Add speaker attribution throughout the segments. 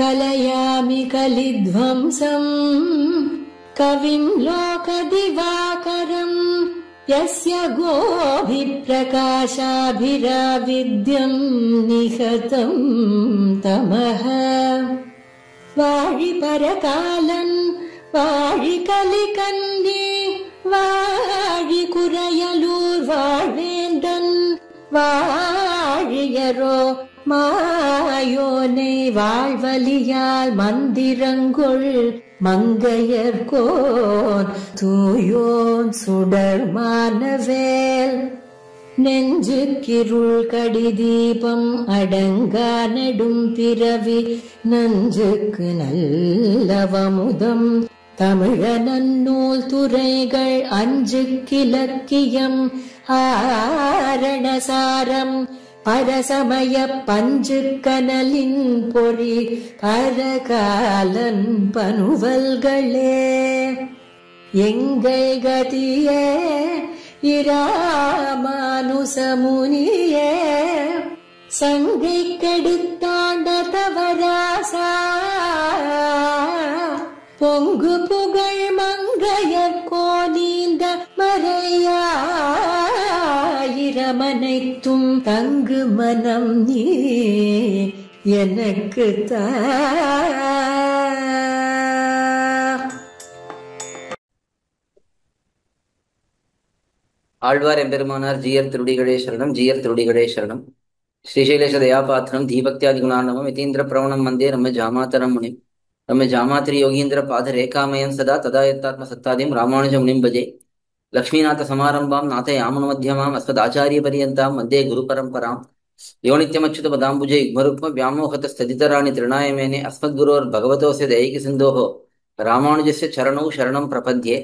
Speaker 1: कलयामि कलिध्वंसम् कविं लोकदिवाकरम् यस्य गोभिप्रकाशाभिराविद्यम् निहतम् तमः वाळिपरकालन् वाळिकलिकन्ये वाळिकुरयलूर् वाळेन्दन् வாழியரோ மாயோனை வாழ்வலியால் மந்திரங்கொள் மங்கையர்கோன் தூயோன் சுடர் மானவேல் நெஞ்சுக்கிருள் கடிதீபம் அடங்கா நெடும் பிறவி நஞ்சுக்கு நல்லவமுதம் தமிழ நன்னூல் துறைகள் அஞ்சுக்கிலக்கியம் ஆரணசாரம் பரசமய பஞ்சு கனலின் பொறி பரகாலன் பனுவல்களே எங்கள் கதியே இராமானுசமுனியே சங்கை கெடுத்தாண்ட தவராசா பொங்கு புகழ் மங்கையர் கோலீந்த மறையாயிரமனைத்தும் தங்கு மனம் நீ எனக்கு தா.
Speaker 2: ஆழ்வார் எம்பெருமானார் ஜீயர் திருடிகளே சரணம். ஜீயர் திருடிகளே சரணம். ஸ்ரீசைலேஷ தயாபாத்திரம் தீபக்தியாதி குணார்ணவம் யதீந்திர பிரவணம் வந்தே நம்ம ஜாமாதரம் முனிம் நம்ம ஜாமாத்திரி யோகீந்திர பாத ரேகாமயம் சதா ததா யத்தாத்ம சத்தாதிம் ராமானுஜ முனிம் பஜே. லக்ஷ்மீநாத சமாரம்பாம் நாத யாமன மத்தியமாம் அஸ்மதாச்சாரிய பரியந்தாம் வந்தே குரு பரம்பராம். யோ நித்யமச்சுத பதாம்புஜே யுக்மருக்ம வியாமோகத ஸ்ததிதராணி திருநாயமேனே அஸ்மத்குரோர் பகவதோஸ்ய தயைகி சிந்தோஹோ ராமானுஜஸ்ய சரணௌ சரணம் பிரபத்யே.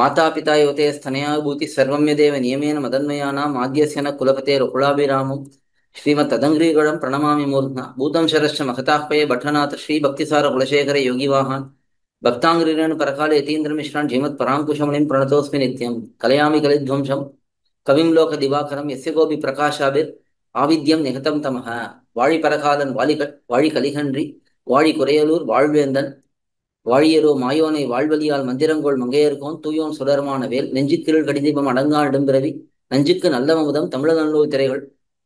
Speaker 2: மாதா பிதா யோதே ஸ்தனயா பூதி சர்வம் யதேவ நியமேன மதன்மயானாம் ஆத்யஸ்யன குலபதே ருகுலாபிராமம் ஸ்ரீமத் ததங்கிரீகடம் பிரணமாமி மூர்த்னா பூதம் சரஸ்ய மகதாஹ்பயே பட்டநாத ஸ்ரீ பக்திசார குலசேகர யோகிவாகான் பக்தாங்கிரீரன் பரகால யதீந்திர மிஸ்ரான் ஸ்ரீமத் பராங்குஷமுனிம் பிரணதோஸ்மி நித்யம். கலயாமி கலித்வம்சம் கவிம் லோக திவாகரம் எஸ்ய கோபி பிரகாஷாபிர் ஆவித்யம் நிகதம் தமஹ. வாழி பரகாலன் வாழி கலிகன்றி வாழி குறையலூர் வாழ்வேந்தன் வாழியரோ மாயோனை வாழ்வலியால் மந்திரங்கோள் மங்கையர்கோன் தூயோன் சுடர்மான வேல் நெஞ்சுக்கிருள் கடிதீபம் அடங்கா நெடும்பிறவி நஞ்சுக்கு நல்லவமுதம் தமிழ நல்லூர் திரைகள்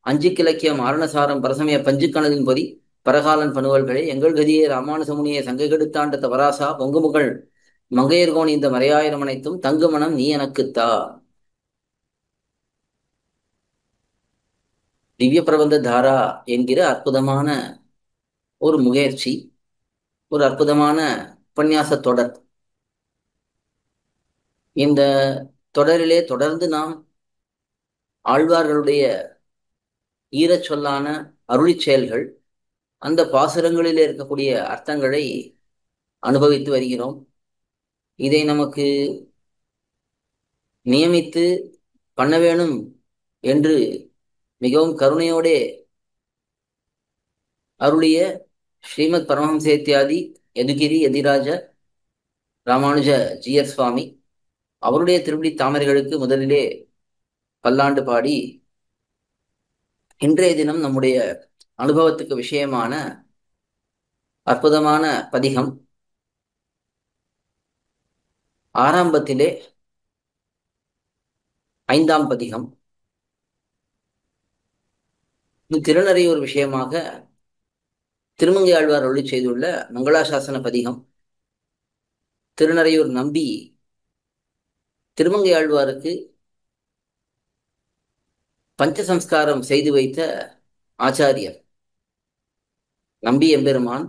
Speaker 2: அஞ்சுக்கிலக்கியம் ஆரணசாரம் பரசமய பஞ்சுக்கணலின் பொதி பரகாலன் பனுவல்களே எங்கள் கதியே ராமானுசமுனியை சங்கை கெடுத்தாண்ட தவராசா பொங்குமுகள் மங்கையர்கோன் இந்த மறையாயிரம் அனைத்தும் தங்கு மனம் நீ எனக்குத்தா. திவ்ய பிரபந்த தாரா என்கிற அற்புதமான ஒரு முயற்சி, ஒரு அற்புதமான உபன்யாச தொடர். இந்த தொடரிலே தொடர்ந்து நாம் ஆழ்வார்களுடைய ஈரச் சொல்லான அருளி செயல்கள், அந்த பாசுரங்களில் இருக்கக்கூடிய அர்த்தங்களை அனுபவித்து வருகிறோம். இதை நமக்கு நியமித்து பண்ண வேணும் என்று மிகவும் கருணையோடே அருளிய ஸ்ரீமத் பரமஹம்சேத்யாதி யதுகிரி யதிராஜ ராமானுஜ ஜீயர் சுவாமி அவருடைய திருவடி தாமரைகளுக்கு முதலிலே பல்லாண்டு பாடி இன்றைய தினம் நம்முடைய அனுபவத்துக்கு விஷயமான அற்புதமான பதிகம் ஆரம்பத்திலே 5ஆம் பதிகம். திருநறையூர் விஷயமாக திருமங்கை ஆழ்வார் அருளி செய்துள்ள மங்களாசாசன பதிகம். திருநறையூர் நம்பி திருமங்கை ஆழ்வாருக்கு பஞ்சசம்ஸ்காரம் செய்து வைத்த ஆச்சாரியர். நம்பி எம்பெருமான்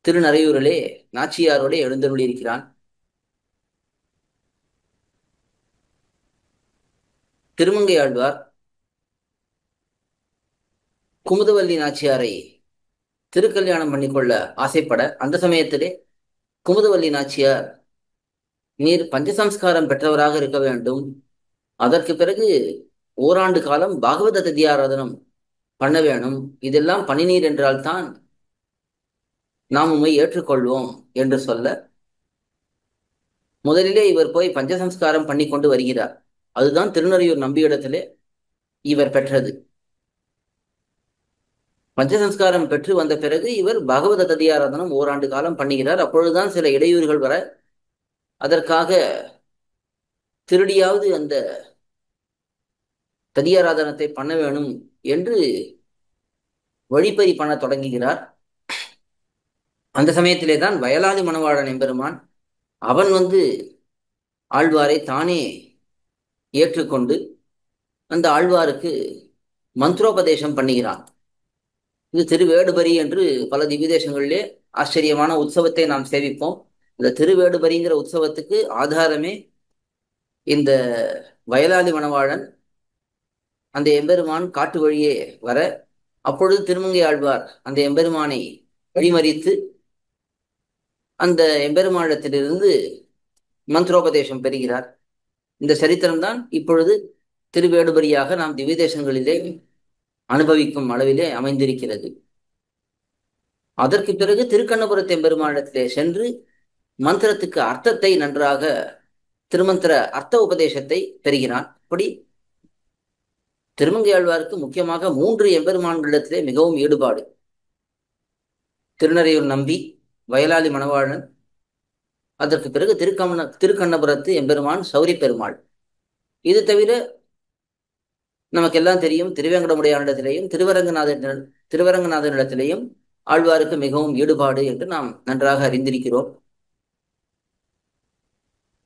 Speaker 2: திருநறையூரிலே நாச்சியாரோட எழுந்தருளியிருக்கிறான். திருமங்கை ஆழ்வார் குமுதவல்லி நாச்சியாரை திருக்கல்யாணம் பண்ணிக்கொள்ள ஆசைப்பட, அந்த சமயத்திலே குமுதவல்லி நாச்சியார், நீர் பஞ்சசம்ஸ்காரம் பெற்றவராக இருக்க வேண்டும், அதற்கு பிறகு ஓராண்டு காலம் பாகவத ததியாராதனம் பண்ண வேணும், இதெல்லாம் பண்ணினீர் என்றால்தான் நாம் உண்மை ஏற்றுக்கொள்வோம் என்று சொல்ல, முதலிலே இவர் போய் பஞ்சசம்ஸ்காரம் பண்ணி கொண்டு வருகிறார். அதுதான் திருநறையூர் நம்பியிடத்திலே இவர் பெற்றது. பஞ்சசம்ஸ்காரம் பெற்று வந்த பிறகு இவர் பாகவத ததியாராதனம் ஓராண்டு காலம் பண்ணுகிறார். அப்பொழுதுதான் சில இடையூறுகள் வர அதற்காக திருடியாவது அந்த ததியாராதனத்தை பண்ண வேணும் என்று வழிப்பறி பண்ண தொடங்குகிறார். அந்த சமயத்திலே தான் வயலாளி மணவாளன் எம்பெருமான் அவன் ஆழ்வாரை தானே ஏற்றுக்கொண்டு அந்த ஆழ்வாருக்கு மந்திரோபதேசம் பண்ணுகிறான். இது திருவேடுபரி என்று பல திவ்யதேசங்களிலே ஆச்சரியமான உற்சவத்தை நாம் சேவிப்போம். இந்த திருவேடுபரிங்கிற உற்சவத்துக்கு ஆதாரமே இந்த வயலாளி மணவாளன் அந்த எம்பெருமான் காட்டு வழியே வர, அப்பொழுது திருமங்கை ஆழ்வார் அந்த எம்பெருமானை வழிமறித்து அந்த எம்பெருமானிடத்திலிருந்து மந்திரோபதேசம் பெறுகிறார். இந்த சரித்திரம்தான் இப்பொழுது திருவேடுபரியாக நாம் திவ்யதேசங்களிலே அனுபவிக்கும் அளவிலே அமைந்திருக்கிறது. அதற்கு பிறகு திருக்கண்ணபுரத்து எம்பெருமானிடத்திலே சென்று மந்திரத்துக்கு அர்த்தத்தை நன்றாக திருமந்திர அர்த்த உபதேசத்தை பெறுகிறான். அப்படி திருமங்கை ஆழ்வாருக்கு முக்கியமாக 3 எம்பெருமான்களிடத்திலே மிகவும் ஈடுபாடு. திருநறையூர் நம்பி, வயலாளி மணவாளன், அதற்கு பிறகு திருக்கண்ணபுரத்து எம்பெருமான் சௌரி பெருமாள். இது தவிர நமக்கெல்லாம் தெரியும் திருவேங்கடமுடையானிடத்திலேயும் திருவரங்கநாதனிடத்திலேயும் ஆழ்வாருக்கு மிகவும் ஈடுபாடு என்று நாம் நன்றாக அறிந்திருக்கிறோம்.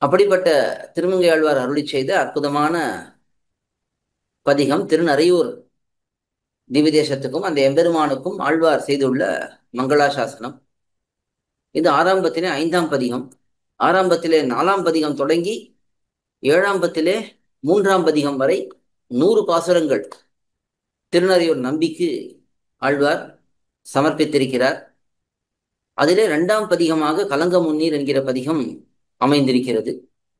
Speaker 2: அப்படிப்பட்ட திருமங்கை ஆழ்வார் அருளி செய்த அற்புதமான பதிகம் திருநறையூர் திவ்யதேசத்துக்கும் அந்த எம்பெருமானுக்கும் ஆழ்வார் செய்துள்ள மங்களாசாசனம். இது ஆரம்பத்திலே 5ஆம் பதிகம். ஆரம்பத்திலே 4ஆம் பதிகம் தொடங்கி 7ஆம் பத்திலே 3ஆம் பதிகம் வரை 100 பாசுரங்கள் திருநறையூர் நம்பிக்கு ஆழ்வார் சமர்ப்பித்திருக்கிறார். அதிலே 2ஆம் பதிகமாக கலங்க முன்னீர் என்கிற பதிகம் அமைந்திருக்கிறது.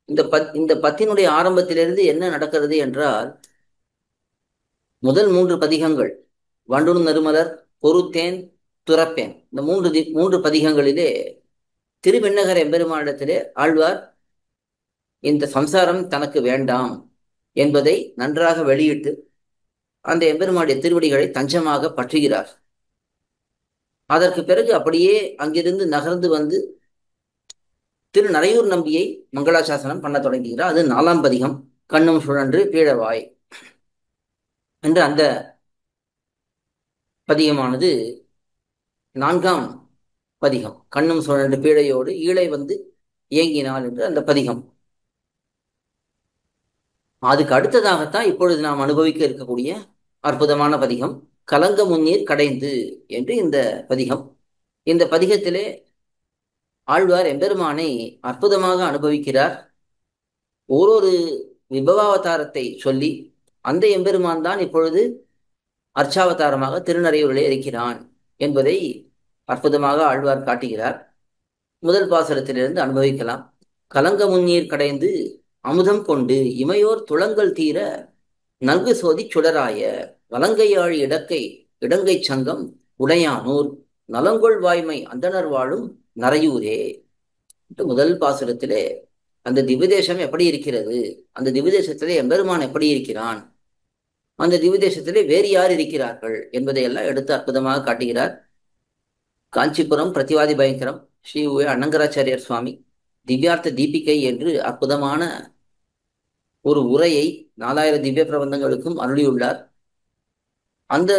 Speaker 2: இந்த பத்தினுடைய ஆரம்பத்திலிருந்து என்ன நடக்கிறது என்றால், முதல் 3 பதிகங்கள் வண்டுணு நறுமலர், பொறுத்தேன், துறப்பேன், இந்த 3 பதிகங்களிலே திருவெண்ணகர் எம்பெருமானிடத்திலே ஆழ்வார் இந்த சம்சாரம் தனக்கு வேண்டாம் என்பதை நன்றாக வெளியிட்டு அந்த எம்பெருமானுடைய திருவடிகளை தஞ்சமாக பற்றுகிறார். அதற்கு பிறகு அப்படியே அங்கிருந்து நகர்ந்து திருநறையூர் நம்பியை மங்களாசாசனம் பண்ண தொடங்குகிறார். அது 4ஆம் பதிகம். கண்ணும் சுழன்று பீழவாய் என்று அந்த பதிகமானது 4ஆம் பதிகம். கண்ணும் சுழன்று பீழையோடு ஈழை ஏங்கினாள் என்று அந்த பதிகம். அதுக்கு அடுத்ததாகத்தான் இப்பொழுது நாம் அனுபவிக்க இருக்கக்கூடிய அற்புதமான பதிகம் கலங்க முன்னீர் கடைந்து என்று இந்த பதிகம். இந்த பதிகத்திலே ஆழ்வார் எம்பெருமானை அற்புதமாக அனுபவிக்கிறார். ஓரொரு விபவாவதாரத்தை சொல்லி அந்த எம்பெருமான் தான் இப்பொழுது அர்ச்சாவதாரமாக திருநறையூரிலே இருக்கிறான் என்பதை அற்புதமாக ஆழ்வார் காட்டுகிறார். முதல் பாசுரத்திலிருந்து அனுபவிக்கலாம். கலங்க முன்னீர் கடைந்து அமுதம் கொண்டு இமையோர் துளங்கள் தீர நன்கு சோதி சுடராய வலங்கையாழ் இடங்கை சங்கம் உடையானூர் நலங்கொள் வாய்மை அந்தனர் வாழும் நறையூரே. முதல் பாசுரத்திலே அந்த திவ்யதேசம் எப்படி இருக்கிறது, அந்த திவ்யதேசத்திலே எம்பெருமான் எப்படி இருக்கிறான், அந்த திவ்யதேசத்திலே வேறு யார் இருக்கிறார்கள் என்பதையெல்லாம் எடுத்து அற்புதமாக காட்டுகிறார். காஞ்சிபுரம் பிரதிவாதி பயங்கரம் ஸ்ரீ அனங்கராச்சாரியார் சுவாமி திவ்யார்த்த தீபிகை என்று அற்புதமான ஒரு உரையை 4000 திவ்ய பிரபந்தங்களுக்கும் அருளியுள்ளார். அந்த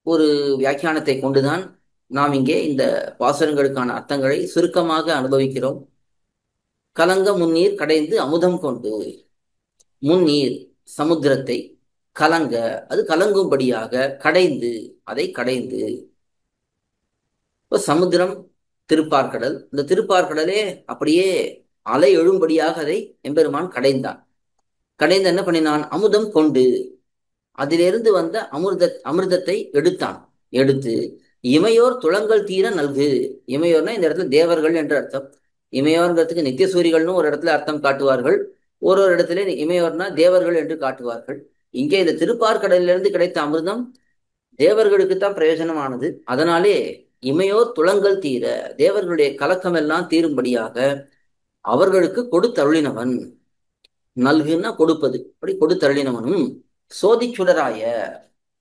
Speaker 2: ஒரு வியாக்கியானத்தை கொண்டுதான் நாம் இங்கே இந்த பாசுரங்களுக்கான அர்த்தங்களை சுருக்கமாக அனுபவிக்கிறோம். கலங்க முன்னீர் கடைந்து அமுதம் கொண்டு, முன்னீர் சமுத்திரத்தை, கலங்க அது கலங்கும்படியாக, கடைந்து அதை கடைந்து. இப்போ சமுத்திரம் திருப்பார்கடல், இந்த திருப்பார்கடலே அப்படியே அலை எழும்படியாக அதை எம்பெருமான் கடைந்தான். கடைந்து என்ன பண்ணினான்? அமுதம் கொண்டு அதிலிருந்து வந்த அமிர்தத்தை எடுத்து இமையோர் துளங்கள் தீர நல்கு. இமையோர்னா இந்த இடத்துல தேவர்கள் என்று அர்த்தம். இமையோர்ங்கிறதுக்கு நித்தியசூரிகள்னு ஒரு இடத்துல அர்த்தம் காட்டுவார்கள், ஒரு இடத்துல இமையோர்னா தேவர்கள் என்று காட்டுவார்கள். இங்கே இந்த திருப்பார்கடலிலிருந்து கிடைத்த அமிர்தம் தேவர்களுக்குத்தான் பிரயோஜனமானது. அதனாலே இமையோர் துளங்கள் தீர, தேவர்களுடைய கலக்கம் எல்லாம் தீரும்படியாக அவர்களுக்கு கொடுத்தருளினவன். நல்குன்னா கொடுப்பது, அப்படி கொடுத்தருளினவனும் சோதி சுடராய,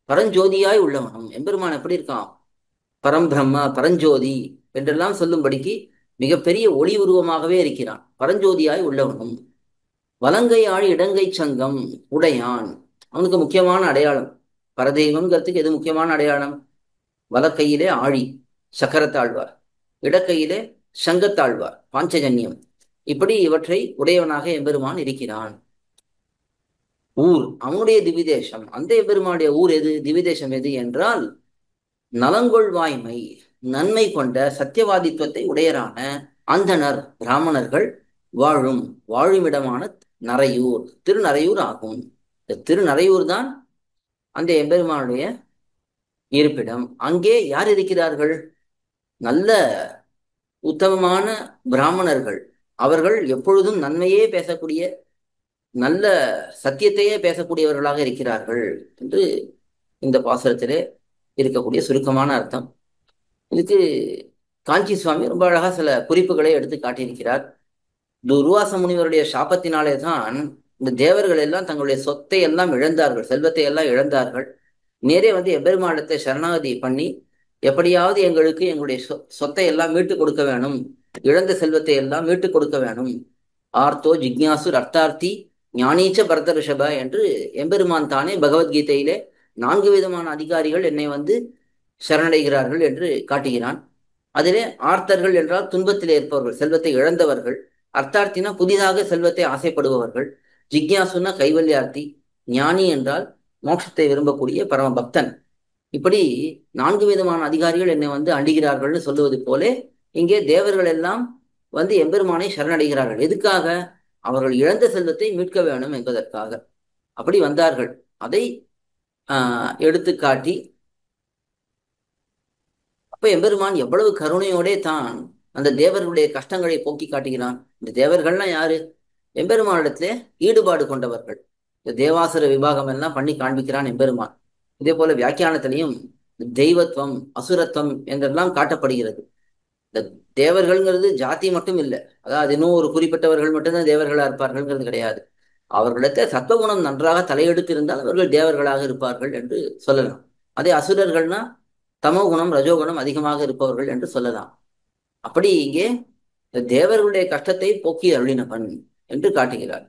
Speaker 2: பரஞ்சோதியாய் உள்ளவனும். எம்பெருமான் எப்படி இருக்கான்? பரம்பிரம்ம பரஞ்சோதி என்றெல்லாம் சொல்லும்படிக்கு மிகப்பெரிய ஒளி உருவமாகவே இருக்கிறான். பரஞ்சோதியாய் உள்ளவனும். வலங்கை ஆழி இடங்கை சங்கம் உடையான். அவனுக்கு முக்கியமான அடையாளம். பரதெய்வம்ங்கிறதுக்கு எது முக்கியமான அடையாளம்? வலக்கையிலே ஆழி சக்கரத்தாழ்வார், இடக்கையிலே சங்கத்தாழ்வார் பாஞ்சஜன்யம். இப்படி இவற்றை உடையவனாக எம்பெருமான் இருக்கிறான். ஊர் அவனுடைய திவிதேசம். அந்த எம்பெருமானுடைய ஊர் எது, திவிதேசம் எது என்றால் நலங்கொள் வாய்மை, நன்மை கொண்ட சத்தியவாதித்துவத்தை உடையரான அந்தணர் பிராமணர்கள் வாழுமிடமான நரையூர், திருநரையூர் ஆகும். இந்த திருநரையூர் தான் அந்த எம்பெருமானுடைய இருப்பிடம். அங்கே யார் இருக்கிறார்கள்? நல்ல உத்தமமான பிராமணர்கள். அவர்கள் எப்பொழுதும் நன்மையே பேசக்கூடிய, நல்ல சத்தியத்தையே பேசக்கூடியவர்களாக இருக்கிறார்கள் என்று இந்த பாசுரத்திலே இருக்கக்கூடிய சுருக்கமான அர்த்தம். இதுக்கு காஞ்சி சுவாமி ரொம்ப அழகா சில குறிப்புகளை எடுத்து காட்டியிருக்கிறார். துர்வாச முனிவருடைய சாபத்தினாலே தான் இந்த தேவர்கள் எல்லாம் தங்களுடைய சொத்தை எல்லாம் இழந்தார்கள், செல்வத்தை எல்லாம் இழந்தார்கள். நேரே வந்து எபெருமானிடத்தை சரணாகதி பண்ணி எப்படியாவது எங்களுக்கு எங்களுடைய சொத்தை எல்லாம் மீட்டு கொடுக்க வேணும், இழந்த செல்வத்தை எல்லாம் மீட்டு கொடுக்க வேணும். ஆர்த்தோ ஜிக்ஞாசு அர்த்தார்த்தி ஞானீச்ச பரத ரிஷப என்று எம்பெருமான் தானே பகவத்கீதையிலே 4 விதமான அதிகாரிகள் என்னை வந்து சரணடைகிறார்கள் என்று காட்டுகிறான். அதிலே ஆர்த்தர்கள் என்றால் துன்பத்தில் இருப்பவர்கள், செல்வத்தை இழந்தவர்கள். அர்த்தார்த்தினா புதிதாக செல்வத்தை ஆசைப்படுபவர்கள். ஜிக்யாசுனா கைவல்யார்த்தி. ஞானி என்றால் மோட்சத்தை விரும்பக்கூடிய பரம பக்தன். இப்படி 4 விதமான அதிகாரிகள் என்னை வந்து அண்டிகிறார்கள்னு சொல்லுவது போலே இங்கே தேவர்கள் எல்லாம் வந்து எம்பெருமானை சரணடைகிறார்கள். எதுக்காக? அவர்கள் இழந்த செல்வத்தை மீட்க வேணும் என்பதற்காக அப்படி வந்தார்கள். அதை எடுத்துக்காட்டி அப்ப எம்பெருமான் எவ்வளவு கருணையோடே தான் அந்த தேவர்களுடைய கஷ்டங்களை போக்கி காட்டுகிறான். இந்த தேவர்கள்லாம் யாரு? எம்பெருமானிடத்திலே ஈடுபாடு கொண்டவர்கள். இந்த தேவாசுர விபாகம் எல்லாம் பண்ணி காண்பிக்கிறான் எம்பெருமான். இதே போல வியாக்கியானத்திலையும் தெய்வத்துவம் அசுரத்துவம் என்றெல்லாம் காட்டப்படுகிறது. இந்த தேவர்கள்ங்கிறது ஜாதி மட்டும் இல்லை, அதாவது இன்னும் ஒரு குறிப்பிட்டவர்கள் மட்டும்தான் தேவர்களா இருப்பார்கள்ங்கிறது கிடையாது. அவர்களிடத்தில் சத்வகுணம் நன்றாக தலையெடுத்து இருந்தால் அவர்கள் தேவர்களாக இருப்பார்கள் என்று சொல்லலாம். அதே அசுரர்கள்னா தமோகுணம் ரஜோகுணம் அதிகமாக இருப்பவர்கள் என்று சொல்லலாம். அப்படி இங்கே தேவர்களுடைய கஷ்டத்தை போக்கி அருளினவன் என்று காட்டுகிறார்.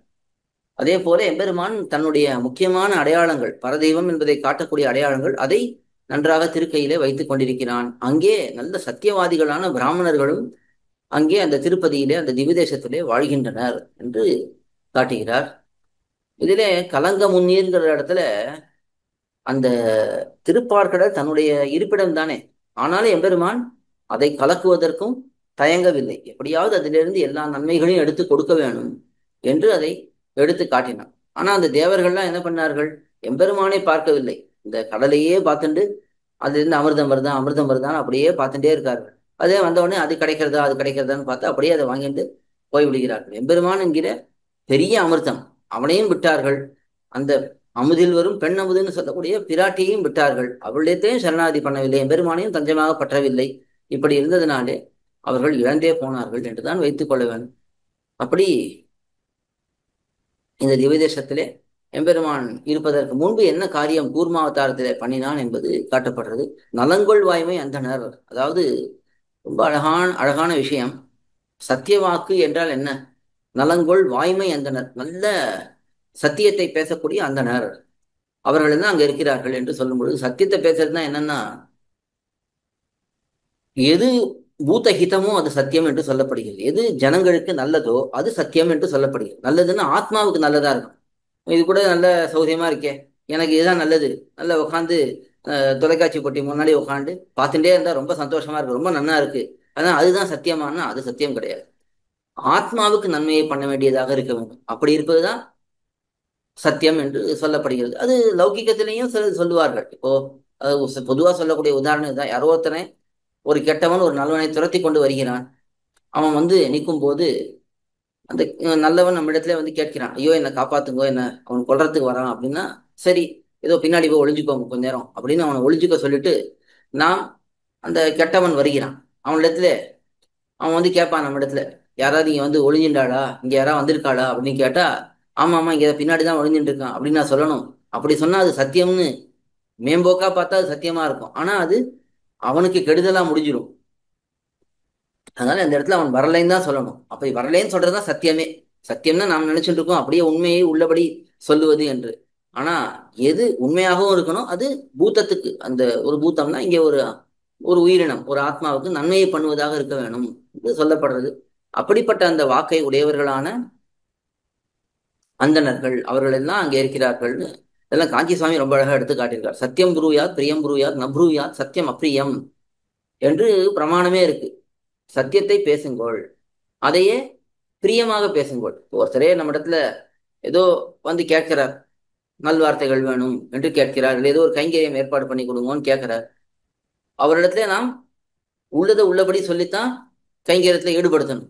Speaker 2: அதே போல எம்பெருமான் தன்னுடைய முக்கியமான அடையாளங்கள், பரதெய்வம் என்பதை காட்டக்கூடிய அடையாளங்கள், அதை நன்றாக திருக்கையிலே வைத்துக் கொண்டிருக்கிறான். அங்கே நல்ல சத்தியவாதிகளான பிராமணர்களும் அங்கே அந்த திருப்பதியிலே அந்த திவிதேசத்திலே வாழ்கின்றனர் என்று காட்டுகிறார். இதிலே கலங்க முன்னீர்ங்கிற இடத்துல அந்த திருப்பார்கடல் தன்னுடைய இருப்பிடம் தானே, ஆனாலும் எம்பெருமான் அதை கலக்குவதற்கும் தயங்கவில்லை. எப்படியாவது அதிலிருந்து எல்லா நன்மைகளையும் எடுத்து கொடுக்க வேணும் என்று அதை எடுத்து காட்டினான். ஆனா அந்த தேவர்கள்லாம் என்ன பண்ணார்கள்? எம்பெருமானை பார்க்கவில்லை, இந்த கடலையே பார்த்துட்டு அதுலேருந்து அமிர்தம் வருதான் அமிர்தம் வருதான் அப்படியே பார்த்துட்டே இருக்கார்கள். அதே வந்தவுடனே அது கிடைக்கிறதா அது கிடைக்கிறதான்னு பார்த்து அப்படியே அதை வாங்கிட்டு போய் விடுகிறார்கள். எம்பெருமான் என்கிற பெரிய அமிர்தம் அவனையும் விட்டார்கள். அந்த அமுதில் வரும் பெண் அமுதுன்னு சொல்லக்கூடிய பிராட்டியையும் விட்டார்கள். அவளிடத்தையும் சரணாதி பண்ணவில்லை, எம்பெருமானையும் தஞ்சமாக பற்றவில்லை. இப்படி இருந்ததினாலே அவர்கள் இழந்தே போனார்கள் என்றுதான் வைத்துக் கொள்ள வேண்டும். அப்படி இந்த திவ்யதேசத்திலே எம்பெருமான் இருப்பதற்கு முன்பு என்ன காரியம் கூர்மாவதாரத்திலே பண்ணினான் என்பது காட்டப்படுறது. நலங்கொள் வாய்மை அந்தனர், அதாவது ரொம்ப அழகான விஷயம். சத்தியவாக்கு என்றால் என்ன? நலங்கொள் வாய்மை அந்தனர், நல்ல சத்தியத்தை பேசக்கூடிய அந்தனர் அவர்கள் தான் அங்க இருக்கிறார்கள் என்று சொல்லும் பொழுது, சத்தியத்தை பேசுறதுனா என்னன்னா, எது பூத ஹிதமோ அது சத்தியம் என்று சொல்லப்படுகிறது. எது ஜனங்களுக்கு நல்லதோ அது சத்தியம் என்று சொல்லப்படுகிறது. நல்லதுன்னா ஆத்மாவுக்கு நல்லதா இருக்கும். இது கூட நல்ல சௌகரியமா இருக்கே, எனக்கு இதுதான் நல்லது, நல்லா உட்காந்து தொலைக்காட்சி போட்டி முன்னாடி உட்காந்து பார்த்துட்டே இருந்தா ரொம்ப சந்தோஷமா இருக்கு, ரொம்ப நன்னா இருக்கு, அதான் அதுதான் சத்தியமானா அது சத்தியம் கிடையாது. ஆத்மாவுக்கு நன்மையை பண்ண வேண்டியதாக இருக்க வேண்டும். அப்படி இருப்பதுதான் சத்தியம் என்று சொல்லப்படுகிறது. அது லௌகிக்கத்திலையும் சொல்லுவார்கள். இப்போ பொதுவா சொல்லக்கூடிய உதாரணம் தான். யாரோ ஒருத்தனை, ஒரு கெட்டவன் ஒரு நல்லவனை துரத்தி கொண்டு வருகிறான். அவன் வந்து நிற்கும் போது அந்த நல்லவன் நம்ம இடத்துல வந்து கேட்கிறான், ஐயோ என்னை காப்பாத்துங்கோ, என்ன அவன் கொல்றதுக்கு வரான் அப்படின்னா, சரி ஏதோ பின்னாடி போய் ஒளிஞ்சுக்கோங்க கொஞ்ச நேரம் அப்படின்னு அவனை ஒளிஞ்சுக்க சொல்லிட்டு, நாம் அந்த கெட்டவன் வருகிறான் அவனிடத்துல, அவன் வந்து கேட்பான் நம்ம இடத்துல, யாராவது இங்க வந்து ஒளிஞ்சின்றாளா, இங்க யாராவது வந்திருக்காளா அப்படின்னு கேட்டா, ஆமா ஆமா இங்க பின்னாடிதான் ஒளிஞ்சுட்டு இருக்கான் அப்படின்னு நான் சொல்லணும். அப்படி சொன்னா அது சத்தியம்னு மேம்போக்கா பார்த்தா அது சத்தியமா இருக்கும், ஆனா அது அவனுக்கு கெடுதலா முடிஞ்சிடும். அதனால அந்த இடத்துல அவன் வரலைன்னு தான் சொல்லணும். அப்ப வரலைன்னு சொல்றதுதான் சத்தியமே. சத்தியம்னா நாம் நினைச்சிட்டு இருக்கோம் அப்படியே உண்மையை உள்ளபடி சொல்லுவது என்று. ஆனா எது உண்மையாகவும் இருக்கணும், அது பூத்தத்துக்கு, அந்த ஒரு பூத்தம்னா இங்கே ஒரு ஒரு உயிரினம், ஒரு ஆத்மாவுக்கு நன்மையை பண்ணுவதாக இருக்க வேணும் என்று சொல்லப்படுறது. அப்படிப்பட்ட அந்த வாக்கை உடையவர்களான அந்தணர்கள் அவர்கள் எல்லாம் அங்கே இருக்கிறார்கள்னு இதெல்லாம் காஞ்சி சுவாமி ரொம்ப அழகா எடுத்து காட்டியிருக்கார். சத்தியம் புரூயாத் பிரியம் புரூயாத் நப்ரூயாத் சத்தியம் அப்ரியம் என்று பிரமாணமே இருக்கு. சத்தியத்தை பேசுங்கோள், அதையே பிரியமாக பேசுங்கோள். ஒருத்தரே நம்ம இடத்துல ஏதோ வந்து கேட்கிறார், நல்வார்த்தைகள் வேணும் என்று கேட்கிறார், இல்லை ஏதோ ஒரு கைங்கரியம் ஏற்பாடு பண்ணி கொடுங்கன்னு கேட்கிறார். அவரிடத்துல நாம் உள்ளதை உள்ளபடி சொல்லித்தான் கைங்கரியத்துல ஈடுபடுத்தணும்.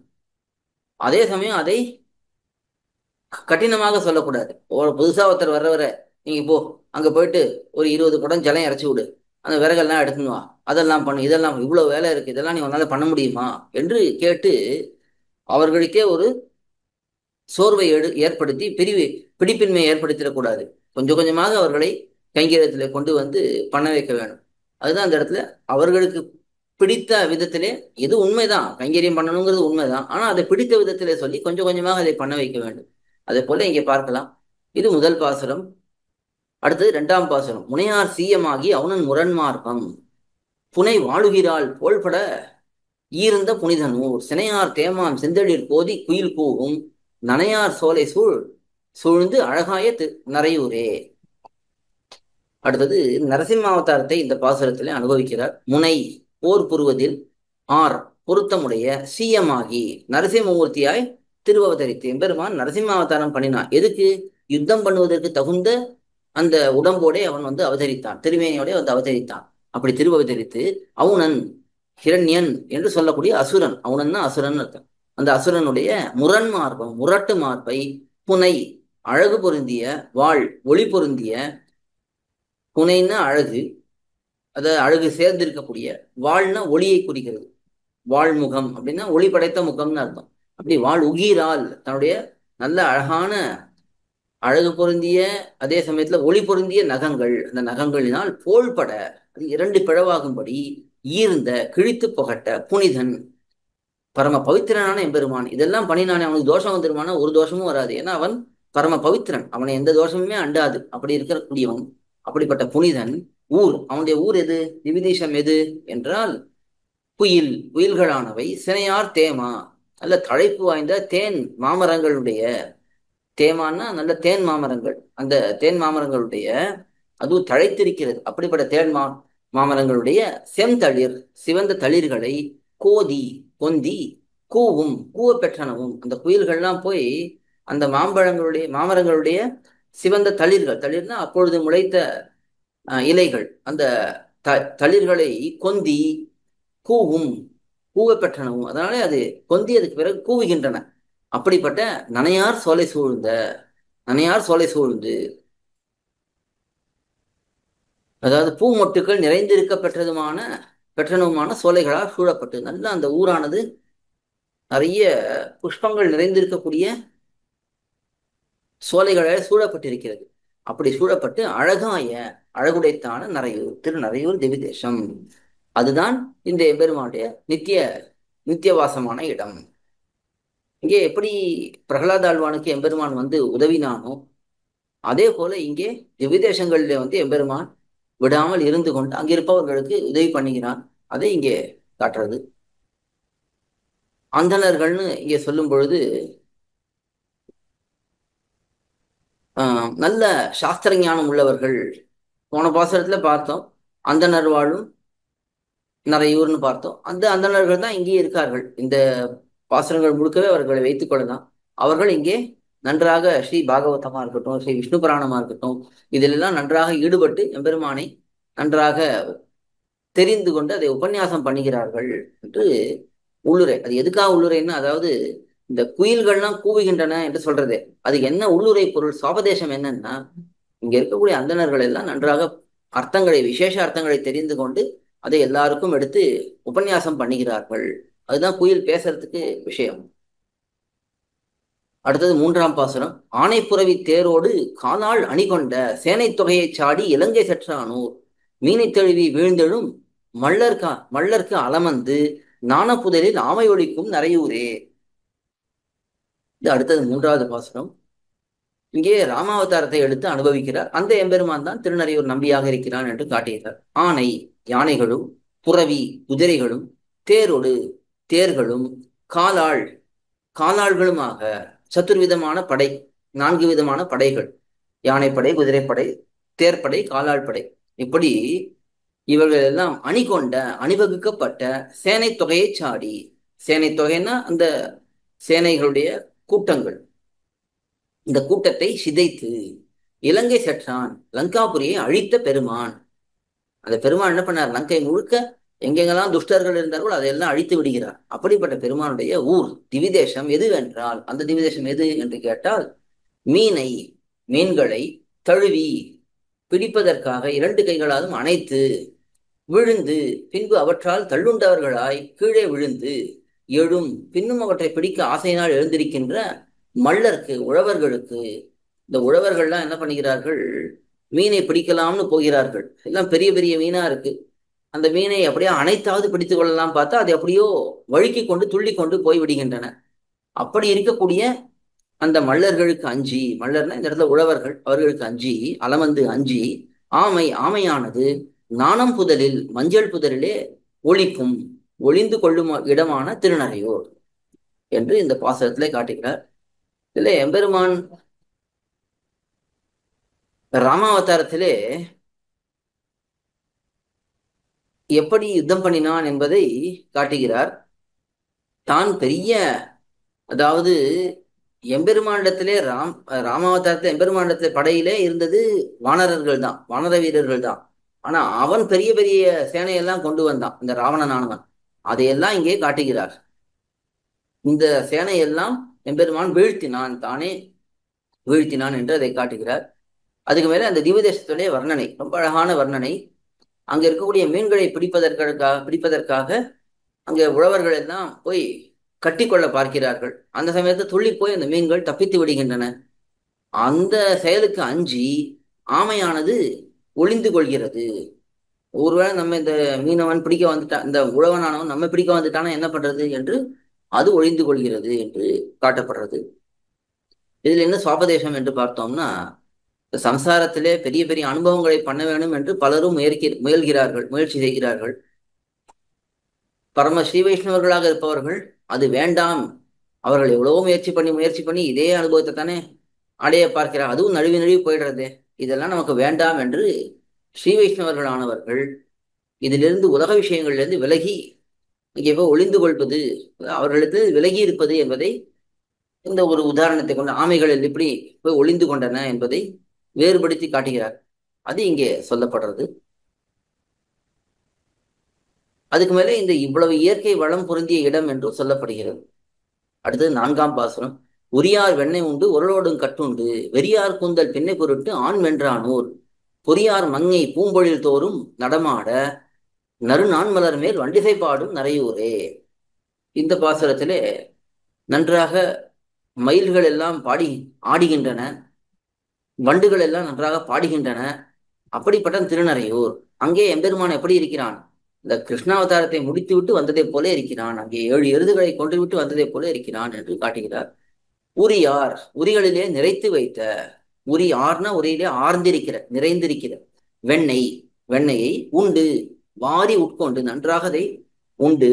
Speaker 2: அதே சமயம் அதை கடினமாக சொல்லக்கூடாது. ஒரு புதுசா ஒருத்தர் வர்றவரை நீங்க போ அங்க போயிட்டு ஒரு 20 குடம் ஜலம் இறச்சி விடு, அந்த விறகெல்லாம் எடுத்துன்னு வா, அதெல்லாம் பண்ணு, இதெல்லாம் இவ்வளவு வேலை இருக்கு, இதெல்லாம் நீ உன்னால பண்ண முடியுமா என்று கேட்டு அவர்களுக்கே ஒரு சோர்வை ஏற்படுத்தி பிடிப்பின்மையை ஏற்படுத்திடக்கூடாது. கொஞ்சம் கொஞ்சமாக அவர்களை கைங்கரியத்திலே கொண்டு வந்து பண்ண வைக்க வேணும். அதுதான் அந்த இடத்துல அவர்களுக்கு பிடித்த விதத்திலே, எது உண்மைதான், கைங்கரியம் பண்ணணுங்கிறது உண்மைதான், ஆனா அதை பிடித்த விதத்திலே சொல்லி கொஞ்சம் கொஞ்சமாக அதை பண்ண வைக்க வேண்டும். அதே போல இங்கே பார்க்கலாம். இது முதல் பாசுரம். அடுத்தது இரண்டாம் பாசுரம். முனையார் சீயமாகி அவனன் முரண்மார்க்கம் புனை வாழுகிறாள் போல்பட ஈர்ந்த புனிதனூர் சினையார் தேமாம் செந்தளிர் கோதி குயில் கூவும் நனையார் சோலை சூழ்ந்து அழகாய நரையூரே. அடுத்தது நரசிம்ம அவதாரத்தை இந்த பாசுரத்திலே அனுபவிக்கிறார். முனை போர் புரிவதில், ஆர் பொருத்தமுடைய, சீயமாகி நரசிம்மமூர்த்தியாய் திருவவதரித்து எம்பெருமான் நரசிம்ம அவதாரம் பண்ணினான். எதுக்கு? யுத்தம் பண்ணுவதற்கு தகுந்த அந்த உடம்போடே அவன் வந்து அவதரித்தான், திருமேனியோட வந்து அவதரித்தான். அப்படி திருவவதரித்து அவுணன் ஹிரண்யன் என்று சொல்லக்கூடிய அசுரன், அவனன்னா அசுரன் அர்த்தம், அந்த அசுரனுடைய முரண்மார்பம் முரட்டு மார்பை புனை அழகு பொருந்திய வாழ் ஒளி பொருந்திய, புனைன்னா அழகு, அதாவது அழகு சேர்ந்திருக்கக்கூடிய, வாழ்னா ஒளியை குறிக்கிறது, வாழ்முகம் அப்படின்னா ஒளி படைத்த முகம்னு அர்த்தம். அப்படி வாழ் உகீரால் தன்னுடைய நல்ல அழகான அழகு பொருந்திய அதே சமயத்துல ஒளி பொருந்திய நகங்கள், அந்த நகங்களினால் போல்பட அது இரண்டு பிளவாகும்படி ஈர்ந்த கிழித்து புகட்ட புனிதன் பரம பவித்திரனான எம்பெருமான். இதெல்லாம் பண்ணினானே அவனுக்கு தோஷம் வந்துருமானா ஒரு தோஷமும் வராது. ஏன்னா அவன் பரம பவித்திரன், அவனை எந்த தோஷமுமே அண்டாது, அப்படி இருக்கக்கூடியவன். அப்படிப்பட்ட புனிதன் ஊர், அவனுடைய ஊர் எது, திவிதேசம் எது என்றால் குயில், குயில்களானவை சினையார் தேமா நல்ல தழைப்பு வாய்ந்த தேன் மாமரங்களுடைய, தேமான்னா நல்ல தேன் மாமரங்கள், அந்த தேன் மாமரங்களுடைய, அதுவும் தழைத்திருக்கிறது அப்படிப்பட்ட மாமரங்களுடைய செந்தளிர் சிவந்த தளிர்களை கோதி பொந்தி கூவும் கூவ பெற்றனவும், அந்த குயில்கள்லாம் போய் அந்த மாமரங்களுடைய சிவந்த தளிர்கள், தளிர்னா அப்பொழுது முளைத்த இலைகள், அந்த தளிர்களை கொந்தி கூவும் கூவ பெற்றனவும், அதனாலே அது கொந்தி அதுக்கு பிறகு கூவுகின்றன. அப்படிப்பட்ட நனையார் சோலை சூழ்ந்த, நனையார் சோலை சூழ்ந்து, அதாவது பூமொட்டுக்கள் நிறைந்திருக்க பெற்றனவுமான சோலைகளால் சூழப்பட்டு, நல்ல அந்த ஊரானது நிறைய புஷ்பங்கள் நிறைந்திருக்கக்கூடிய சோலைகளால் சூழப்பட்டிருக்கிறது. அப்படி சூழப்பட்டு அழகாய அழகுடைத்தான நரையூர், திருநரையூர் திவிதேசம், அதுதான் இந்த எம்பெருமானுடைய நித்தியவாசமான இடம். இங்கே எப்படி பிரகலாதாழ்வானுக்கு எம்பெருமான் வந்து உதவினானோ அதே போல இங்கே திவ்யதேசங்களிலே வந்து எம்பெருமான் விடாமல் இருந்து கொண்டு அங்கிருப்பவர்களுக்கு உதவி பண்ணுகிறான். அதை இங்கே காட்டுறது. அந்தணர்கள்னு இங்கே சொல்லும் பொழுது நல்ல சாஸ்திர ஞானம் உள்ளவர்கள். போன பாசுரத்துல பார்த்தோம் அந்தணர் வாழும் நரையூர்னு பார்த்தோம். அந்த அந்தணர்கள் தான் இங்கே இருக்கார்கள். இந்த பாசுரங்கள் முழுக்கவே அவர்களை வைத்துக் கொள்ளலாம். அவர்கள் இங்கே நன்றாக ஸ்ரீ பாகவதமா இருக்கட்டும், ஸ்ரீ விஷ்ணு புராணமா இருக்கட்டும், இதிலெல்லாம் நன்றாக ஈடுபட்டு எம்பெருமானை நன்றாக தெரிந்து கொண்டு அதை உபன்யாசம் பண்ணுகிறார்கள் என்று உள்ளுரை. அது எதுக்காக உள்ளுரைன்னா, அதாவது இந்த குயில்கள்லாம் கூவுகின்றன என்று சொல்றது, அது என்ன உள்ளுரை பொருள், சுவாபதேசம் என்னன்னா, இங்க இருக்கக்கூடிய அந்தணர்கள் எல்லாம் நன்றாக அர்த்தங்களை, விசேஷ அர்த்தங்களை தெரிந்து கொண்டு அதை எல்லாருக்கும் எடுத்து உபன்யாசம் பண்ணுகிறார்கள். அதுதான் குயில் பேசுறதுக்கு விஷயம். அடுத்தது மூன்றாம் பாசுரம். ஆனைப்புறவி தேரோடு காலால் அணிகொண்ட சேனை தொகையைச் சாடி இலங்கை செற்றானூர் மீனை தழுவி வீழ்ந்தெழும் மல்லர்க்கு அலமந்து நாணப்புதலில் ஆமை ஒழிக்கும் நரையூரே. இது அடுத்தது மூன்றாவது பாசுரம். இங்கே ராமாவதாரத்தை எடுத்து அனுபவிக்கிறார். அந்த எம்பெருமான் தான் திருநறையூர் நம்பியாக இருக்கிறான் என்று காட்டுகிறார். ஆனை யானைகளும், புறவி குதிரைகளும், தேரோடு தேர்களும், காலாள் காலாள்களுமாக சத்துர்விதமான படை, 4 விதமான படைகள், யானைப்படை, குதிரைப்படை, தேர்ப்படை, காலாள் படை, இப்படி இவர்கள் எல்லாம் அணிகொண்ட அணிவகுக்கப்பட்ட சேனை தொகையை சாடி, சேனை தொகைன்னா அந்த சேனைகளுடைய கூட்டங்கள், இந்த கூட்டத்தை சிதைத்து இலங்கை செற்றான், லங்காபுரியை அழித்த பெருமான். அந்த பெருமான் என்ன பண்ணார்? லங்கை முழுக்க எங்கெங்கெல்லாம் துஷ்டர்கள் இருந்தார்களோ அதையெல்லாம் அழித்து விடுகிறார். அப்படிப்பட்ட பெருமானுடைய ஊர் திவிதேசம் எது என்றால், அந்த திவிதேசம் எது என்று கேட்டால், மீன்களை தழுவி பிடிப்பதற்காக 2 கைகளாலும் அணைத்து விழுந்து பின்பு அவற்றால் தள்ளுண்டவர்களாய் கீழே விழுந்து எழும் பின்னும் அவற்றை பிடிக்க ஆசையினால் எழுந்திருக்கின்ற மல்லருக்கு உழவர்களுக்கு, இந்த உழவர்கள்லாம் என்ன பண்ணுகிறார்கள்? மீனை பிடிக்கலாம்னு போகிறார்கள். எல்லாம் பெரிய பெரிய மீனா இருக்கு. அந்த மீனை அப்படியே அனைத்தாவது பிடித்து கொள்ளலாம் பார்த்தா அது அப்படியோ வழுக்கி கொண்டு துள்ளி கொண்டு போய் விடுகின்றன. அப்படி இருக்கக்கூடிய அந்த மல்லர்களுக்கு அஞ்சி, மல்லர்னா இந்த இடத்துல உழவர்கள், அவர்களுக்கு அஞ்சி அலமந்து அஞ்சி ஆமையானது நாணம் புதலில் மஞ்சள் புதலிலே ஒளிந்து கொள்ளும் இடமான திருநறையூர் என்று இந்த பாசகத்திலே காட்டுகிறார். இதுல எம்பெருமான் ராமாவதாரத்திலே எப்படி யுத்தம் பண்ணினான் என்பதை காட்டுகிறார். தான் பெரிய, அதாவது எம்பெருமானிடத்திலே ராமாவதாரத்தில் எம்பெருமானிடத்திலே படையிலே இருந்தது வானரர்கள் தான், வானர வீரர்கள் தான். ஆனா அவன் பெரிய பெரிய சேனையெல்லாம் கொண்டு வந்தான், இந்த ராவணனானவன். அதையெல்லாம் இங்கே காட்டுகிறார். இந்த சேனையெல்லாம் எம்பெருமான் வீழ்த்தினான், தானே வீழ்த்தினான் என்று அதை காட்டுகிறார். அதுக்கு மேல அந்த திவ்யதேசத்துடைய வர்ணனை, ரொம்ப அழகான வர்ணனை. அங்க இருக்கக்கூடிய மீன்களை பிடிப்பதற்காக அங்கே உழவர்கள் எல்லாம் போய் கட்டி கொள்ள பார்க்கிறார்கள். அந்த சமயத்தில் துள்ளி போய் அந்த மீன்கள் தப்பித்து விடுகின்றன. அந்த செயலுக்கு அஞ்சி ஆமையானது ஒளிந்து கொள்கிறது. ஒருவேளை நம்ம இந்த மீனவன் பிடிக்க வந்துட்டான், இந்த உழவனானவன் நம்ம பிடிக்க வந்துட்டானா என்ன பண்றது என்று அது ஒளிந்து கொள்கிறது என்று காட்டப்படுறது. இதுல என்ன சுவாபதேசம் என்று பார்த்தோம்னா, சம்சாரத்திலே பெரிய பெரிய அனுபவங்களை பண்ண வேண்டும் என்று பலரும் முயற்சி செய்கிறார்கள். பரம ஸ்ரீ வைஷ்ணவர்களாக இருப்பவர்கள் அது வேண்டாம், அவர்கள் எவ்வளவோ முயற்சி பண்ணி இதே அனுபவத்தை தானே அடைய பார்க்கிறார், அதுவும் நழுவி போயிடுறது, இதெல்லாம் நமக்கு வேண்டாம் என்று ஸ்ரீ வைஷ்ணவர்களானவர்கள் இதிலிருந்து உலக விஷயங்களிலிருந்து விலகி இங்கே போய் ஒளிந்து கொள்வது, அவர்களுக்கு விலகி இருப்பது என்பதை இந்த ஒரு உதாரணத்தை கொண்டு ஆமைகளில் இப்படி போய் ஒளிந்து கொண்டன என்பதை வேறுபடுத்தி காட்டுகிறார். அது இங்கே சொல்லப்படுறது. அதுக்கு மேலே இந்த இவ்வளவு இயற்கை வளம் பொருந்திய இடம் என்று சொல்லப்படுகிறது. அடுத்தது 4ஆம் பாசுரம். உரியார் வெண்ணெய் உண்டு உரலோடும் கட்டுண்டு வெறியார் கூந்தல் பின்னை பொருட்டு ஆண் வென்றானூர் பொறியார் மங்கை பூம்பொழில் தோறும் நடமாட நறுநான்மலர் மேல் வண்டிசை பாடும் நரையூரே. இந்த பாசுரத்திலே நன்றாக மயில்கள் எல்லாம் ஆடுகின்றன, வண்டுகள் எல்லாம் நன்றாக பாடுகின்றன. அப்படிப்பட்ட திருநறையூர், அங்கே எம்பெருமான் எப்படி இருக்கிறான்? இந்த கிருஷ்ணாவதாரத்தை முடித்து விட்டு வந்ததை போல இருக்கிறான், அங்கே 7 எருதுகளை கொண்டு விட்டு வந்ததை போல இருக்கிறான் என்று காட்டுகிறார். உரியார், உரிகளிலே நிறைத்து வைத்த, உரி ஆர்னா உரியிலே ஆர்ந்திருக்கிற, நிறைந்திருக்கிற வெண்ணையை உண்டு வாரி உட்கொண்டு நன்றாக அதை உண்டு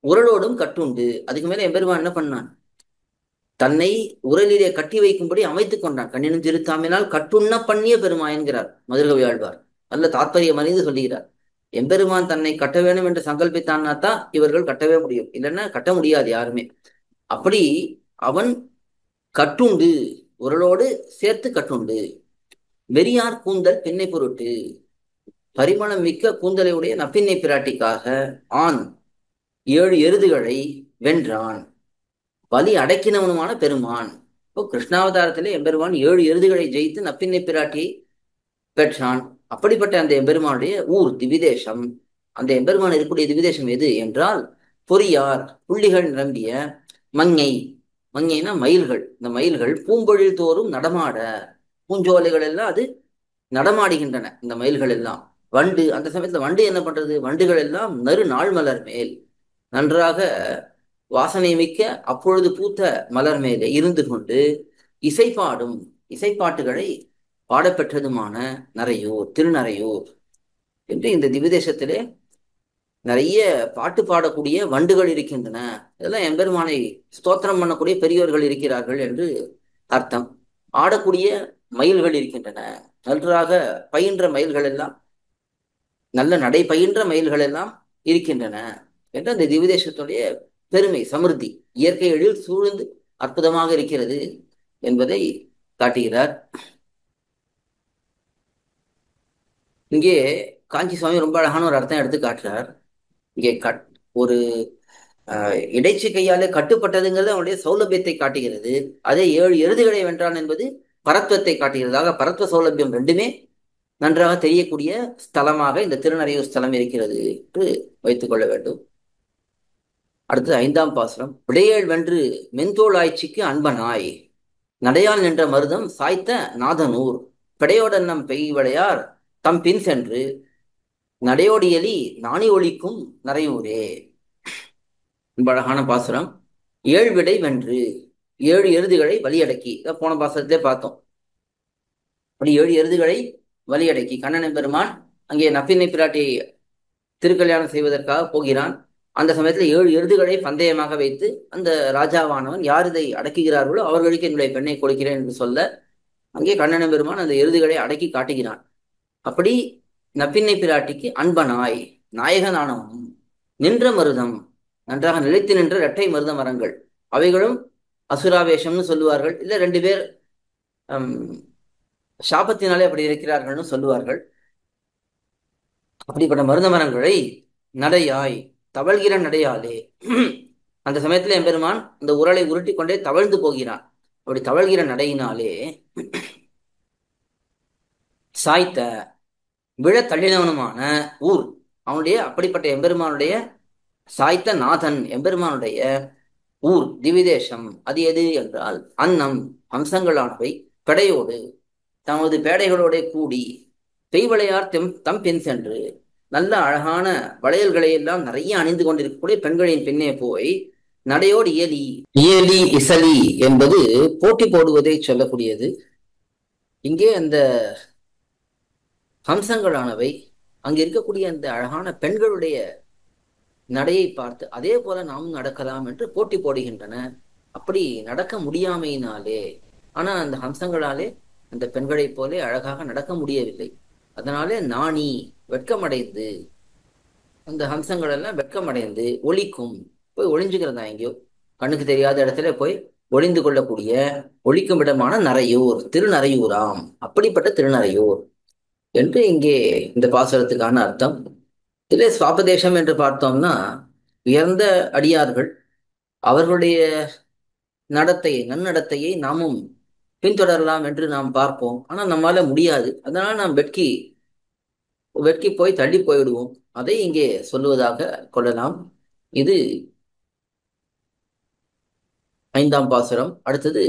Speaker 2: உரலோடும் கட்டுண்டு. அதுக்கு மேல எம்பெருமான் என்ன பண்ணான்? தன்னை உரலிலே கட்டி வைக்கும்படி அமைத்துக் கொண்டான். கண்ணினும் திருத்தாமினால் கட்டுண்ண பண்ணிய பெருமான் என்கிறார் மதுரகவி ஆழ்வார். நல்ல தாத்பரியம் அறிந்து சொல்லுகிறார். எம்பெருமான் தன்னை கட்ட வேண்டும் என்று சங்கல்பித்தான்னா தான் இவர்கள் கட்டவே முடியும், இல்லைன்னா கட்ட முடியாது யாருமே. அப்படி அவன் கட்டுண்டு, உரலோடு சேர்த்து கட்டுண்டு. வெறியார் கூந்தல் பின்னை பொருட்டு, பரிமளம் மிக்க கூந்தலை உடைய நப்பின்னை பிராட்டிக்காக ஆண் 7 எருதுகளை வென்றான். பலி அடக்கினவனுமான பெருமான். இப்போ கிருஷ்ணாவதாரத்திலே எம்பெருமான் 7 எருதுகளை ஜெயித்து நப்பின்னை பிராட்டியை பெற்றான். அப்படிப்பட்ட அந்த எம்பெருமானுடைய ஊர் திவிதேசம். அந்த எம்பெருமான் இருக்கக்கூடிய திவிதேசம் எது என்றால், பொறியார் புள்ளிகள் நிரம்பிய மங்கை, மங்கைனா மயில்கள். இந்த மயில்கள் பூம்பொழில் தோறும் நடமாட, பூஞ்சோலைகள் எல்லாம் அது நடமாடுகின்றன இந்த மயில்கள் எல்லாம். வண்டு அந்த சமயத்துல வண்டு என்ன பண்றது? வண்டுகள் எல்லாம் நறு நாள் மலர் மேல் நன்றாக வாசனை மிக்க அப்பொழுது பூத்த மலர் மேலே இருந்து கொண்டு இசைப்பாடும், இசைப்பாட்டுகளை பாடப்பெற்றதுமான நரையூர், திருநரையூர் என்று இந்த திவ்யதேசத்திலே நிறைய பாட்டு பாடக்கூடிய வண்டுகள் இருக்கின்றன. இதெல்லாம் எம்பெருமானை ஸ்தோத்திரம் பண்ணக்கூடிய பெரியோர்கள் இருக்கிறார்கள் என்று அர்த்தம். ஆடக்கூடிய மயில்கள் இருக்கின்றன, நன்றாக பயின்ற மயில்கள் எல்லாம், நல்ல நடை பயின்ற மயில்கள் எல்லாம் இருக்கின்றன என்று அந்த திவ்யதேசத்துடைய பெருமை, சமிருத்தி, இயற்கை எழில் சூழ்ந்து அற்புதமாக இருக்கிறது என்பதை காட்டுகிறார். இங்கே காஞ்சி சுவாமி ரொம்ப அழகான ஒரு அர்த்தம் எடுத்து காட்டுறார். இங்கே ஒரு இடைச்சி கையாலே கட்டுப்பட்டதுங்கிறது அவனுடைய சௌலபியத்தை காட்டுகிறது. அதே 7 எருதுகளை வென்றான் என்பது பரத்வத்தை காட்டுகிறது. ஆக பரத்வ சௌலபியம் ரெண்டுமே நன்றாக தெரியக்கூடிய ஸ்தலமாக இந்த திருநறையூர் ஸ்தலம் இருக்கிறது என்று வைத்துக் கொள்ள வேண்டும். அடுத்தது 5ஆம் பாசுரம். விடையேழ் வென்று மென்தோள் ஆய்ச்சிக்கு அன்பனாய் நடையால் நின்ற மருதம் சாய்த்த நாதனூர் பெடையோடன்னம் பெய்வளையார் தம் பின் சென்று நடையோடியலி நாணி ஒழிக்கும் நரையூரே. அழகான பாசுரம். 7 விடை வென்று 7 எருதுகளை வலியடக்கி, போன பாசுரத்திலே பார்த்தோம். அப்படி 7 எருதுகளை வலியடக்கி கண்ணன் பெருமான் அங்கே நப்பின்னை பிராட்டியை திருக்கல்யாணம் செய்வதற்காக போகிறான். அந்த சமயத்துல 7 எருதுகளை பந்தயமாக வைத்து அந்த ராஜாவானவன் யார் இதை அடக்குகிறார்களோ அவர்களுக்கு என்னுடைய பெண்ணை கொடுக்கிறேன் என்று சொல்ல அங்கே கண்ணன் பெருமான் அந்த எருதுகளை அடக்கி காட்டுகிறான். அப்படி நப்பின்னை பிராட்டிக்கு அன்பனாய் நாயகனானவனும் நின்ற மருதம், நன்றாக நிலைத்து நின்ற இரட்டை மருத மரங்கள், அவைகளும் அசுராவேஷம்னு சொல்லுவார்கள், இல்ல 2 பேர் சாபத்தினாலே அப்படி இருக்கிறார்கள்னு சொல்லுவார்கள். அப்படிப்பட்ட மருத மரங்களை நடையாய் தவழ்கிற நடையாலே அந்த சமயத்துல எம்பெருமான் இந்த உரலை உருட்டி கொண்டே தவழ்ந்து போகிறான். அப்படி தவழ்கிற நடையினாலே சாய்த்த விழ தள்ளினவனுமான ஊர், அவனுடைய அப்படிப்பட்ட எம்பெருமானுடைய சாய்த்த நாதன் எம்பெருமானுடைய ஊர் திவிதேசம் அது எது என்றால் அன்னம் அம்சங்களானவை பெடையோடு தமது பேடைகளோட கூடி பெய்வளையார் தம் பின் சென்று நல்ல அழகான வளையல்களை எல்லாம் நிறைய அணிந்து கொண்டிருக்கக்கூடிய பெண்களின் பின்னே போய் நடையோடு இயலி, இயலி இசலி என்பது போட்டி போடுவதை சொல்லக்கூடியது. இங்கே அந்த ஹம்சங்களானவை அங்க இருக்கக்கூடிய அந்த அழகான பெண்களுடைய நடையை பார்த்து அதே போல நாமும் நடக்கலாம் என்று போட்டி போடுகின்றன. அப்படி நடக்க முடியாமையினாலே, ஆனா அந்த ஹம்சங்களாலே அந்த பெண்களை போலே அழகாக நடக்க முடியவில்லை. அதனாலே நாணி வெட்கமடைந்து, அந்த ஹம்சங்கள் எல்லாம் வெட்கமடைந்து ஒளிக்கும் போய் ஒளிஞ்சுக்கிறதா, எங்கேயோ கண்ணுக்கு தெரியாத இடத்துல போய் ஒளிந்து கொள்ளக்கூடிய ஒளிக்கும் இடமான நரையூர், திருநரையூராம். அப்படிப்பட்ட திருநரையூர் என்று இங்கே இந்த பாசுரத்துக்கான அர்த்தம். இதிலே சுவாபதேசம் என்று பார்த்தோம்னா உயர்ந்த அடியார்கள் அவர்களுடைய நடத்தையை, நன்னடத்தையை நாமும் பின்தொடரலாம் என்று நாம் பார்ப்போம். ஆனால் நம்மால முடியாது. அதனால் நாம் வெட்கி போய் தள்ளி போய்விடுவோம். அதை இங்கே சொல்லுவதாக கொள்ளலாம். இது 5ஆம் பாசுரம். அடுத்தது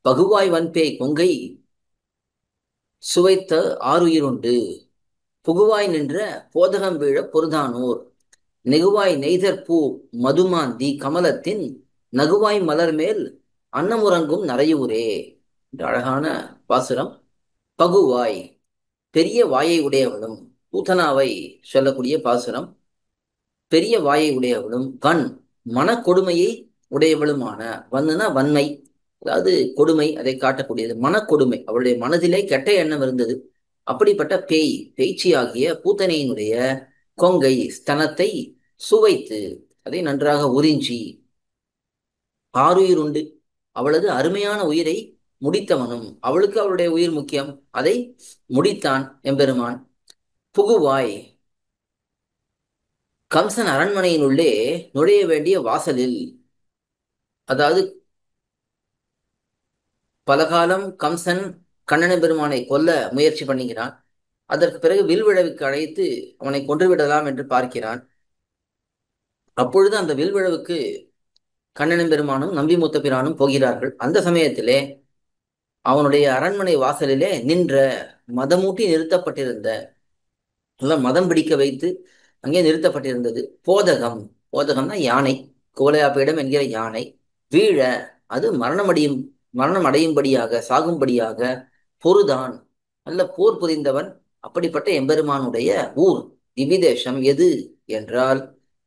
Speaker 2: பகுவாய் வன்பேய் கொங்கை சுவைத்த ஆறுயிருண்டு புகுவாய் நின்ற போதகம் வீழ பொருதானூர் நெகுவாய் நெய்தற்பூ மதுமாந்தி கமலத்தின் நகுவாய் மலர் மேல் அன்னமுறங்கும் நரையூரே என்ற அழகான பாசுரம். பகுவாய் பெரிய வாயை உடையவளும், பூதனாவை சொல்லக்கூடிய பாசுரம். பெரிய வாயை உடையவளும் வன் மனக்கொடுமையை உடையவளுமான, வன்னுனா வன்மை, அதாவது கொடுமை, அதை காட்டக்கூடியது மனக்கொடுமை. அவளுடைய மனதிலே கெட்ட எண்ணம் இருந்தது. அப்படிப்பட்ட பேய்ச்சியாகிய பூத்தனையினுடைய கொங்கை ஸ்தனத்தை சுவைத்து அதை நன்றாக உறிஞ்சி, ஆறுயிர் உண்டு அவளது அருமையான உயிரை முடித்தவனும், அவளுக்கு அவளுடைய உயிர் முக்கியம், அதை முடித்தான் எம்பெருமான். புகுவாய் கம்சன் அரண்மனையினுள்ளே நுழைய வேண்டிய வாசலில், அதாவது பலகாலம் கம்சன் கண்ணன பெருமானை கொல்ல முயற்சி பண்ணுகிறான். அதற்கு பிறகு வில்விழவுக்கு அழைத்து அவனை கொன்றுவிடலாம் என்று பார்க்கிறான். அப்பொழுது அந்த வில்விழவுக்கு கண்ணனும் பெருமானும் நம்பி மூத்த பிரானும் போகிறார்கள். அந்த சமயத்திலே அவனுடைய அரண்மனை வாசலிலே நின்ற மதமூட்டி நிறுத்தப்பட்டிருந்த, நல்லா மதம் பிடிக்க வைத்து அங்கே நிறுத்தப்பட்டிருந்தது போதகம். போதகம்னா யானை, குவலயாப்பிடம் என்கிற யானை வீழ, அது மரணம் அடையும்படியாக, சாகும்படியாக பொருதான், நல்ல போர் புரிந்தவன். அப்படிப்பட்ட எம்பெருமானுடைய ஊர் திவிதேசம் எது என்றால்,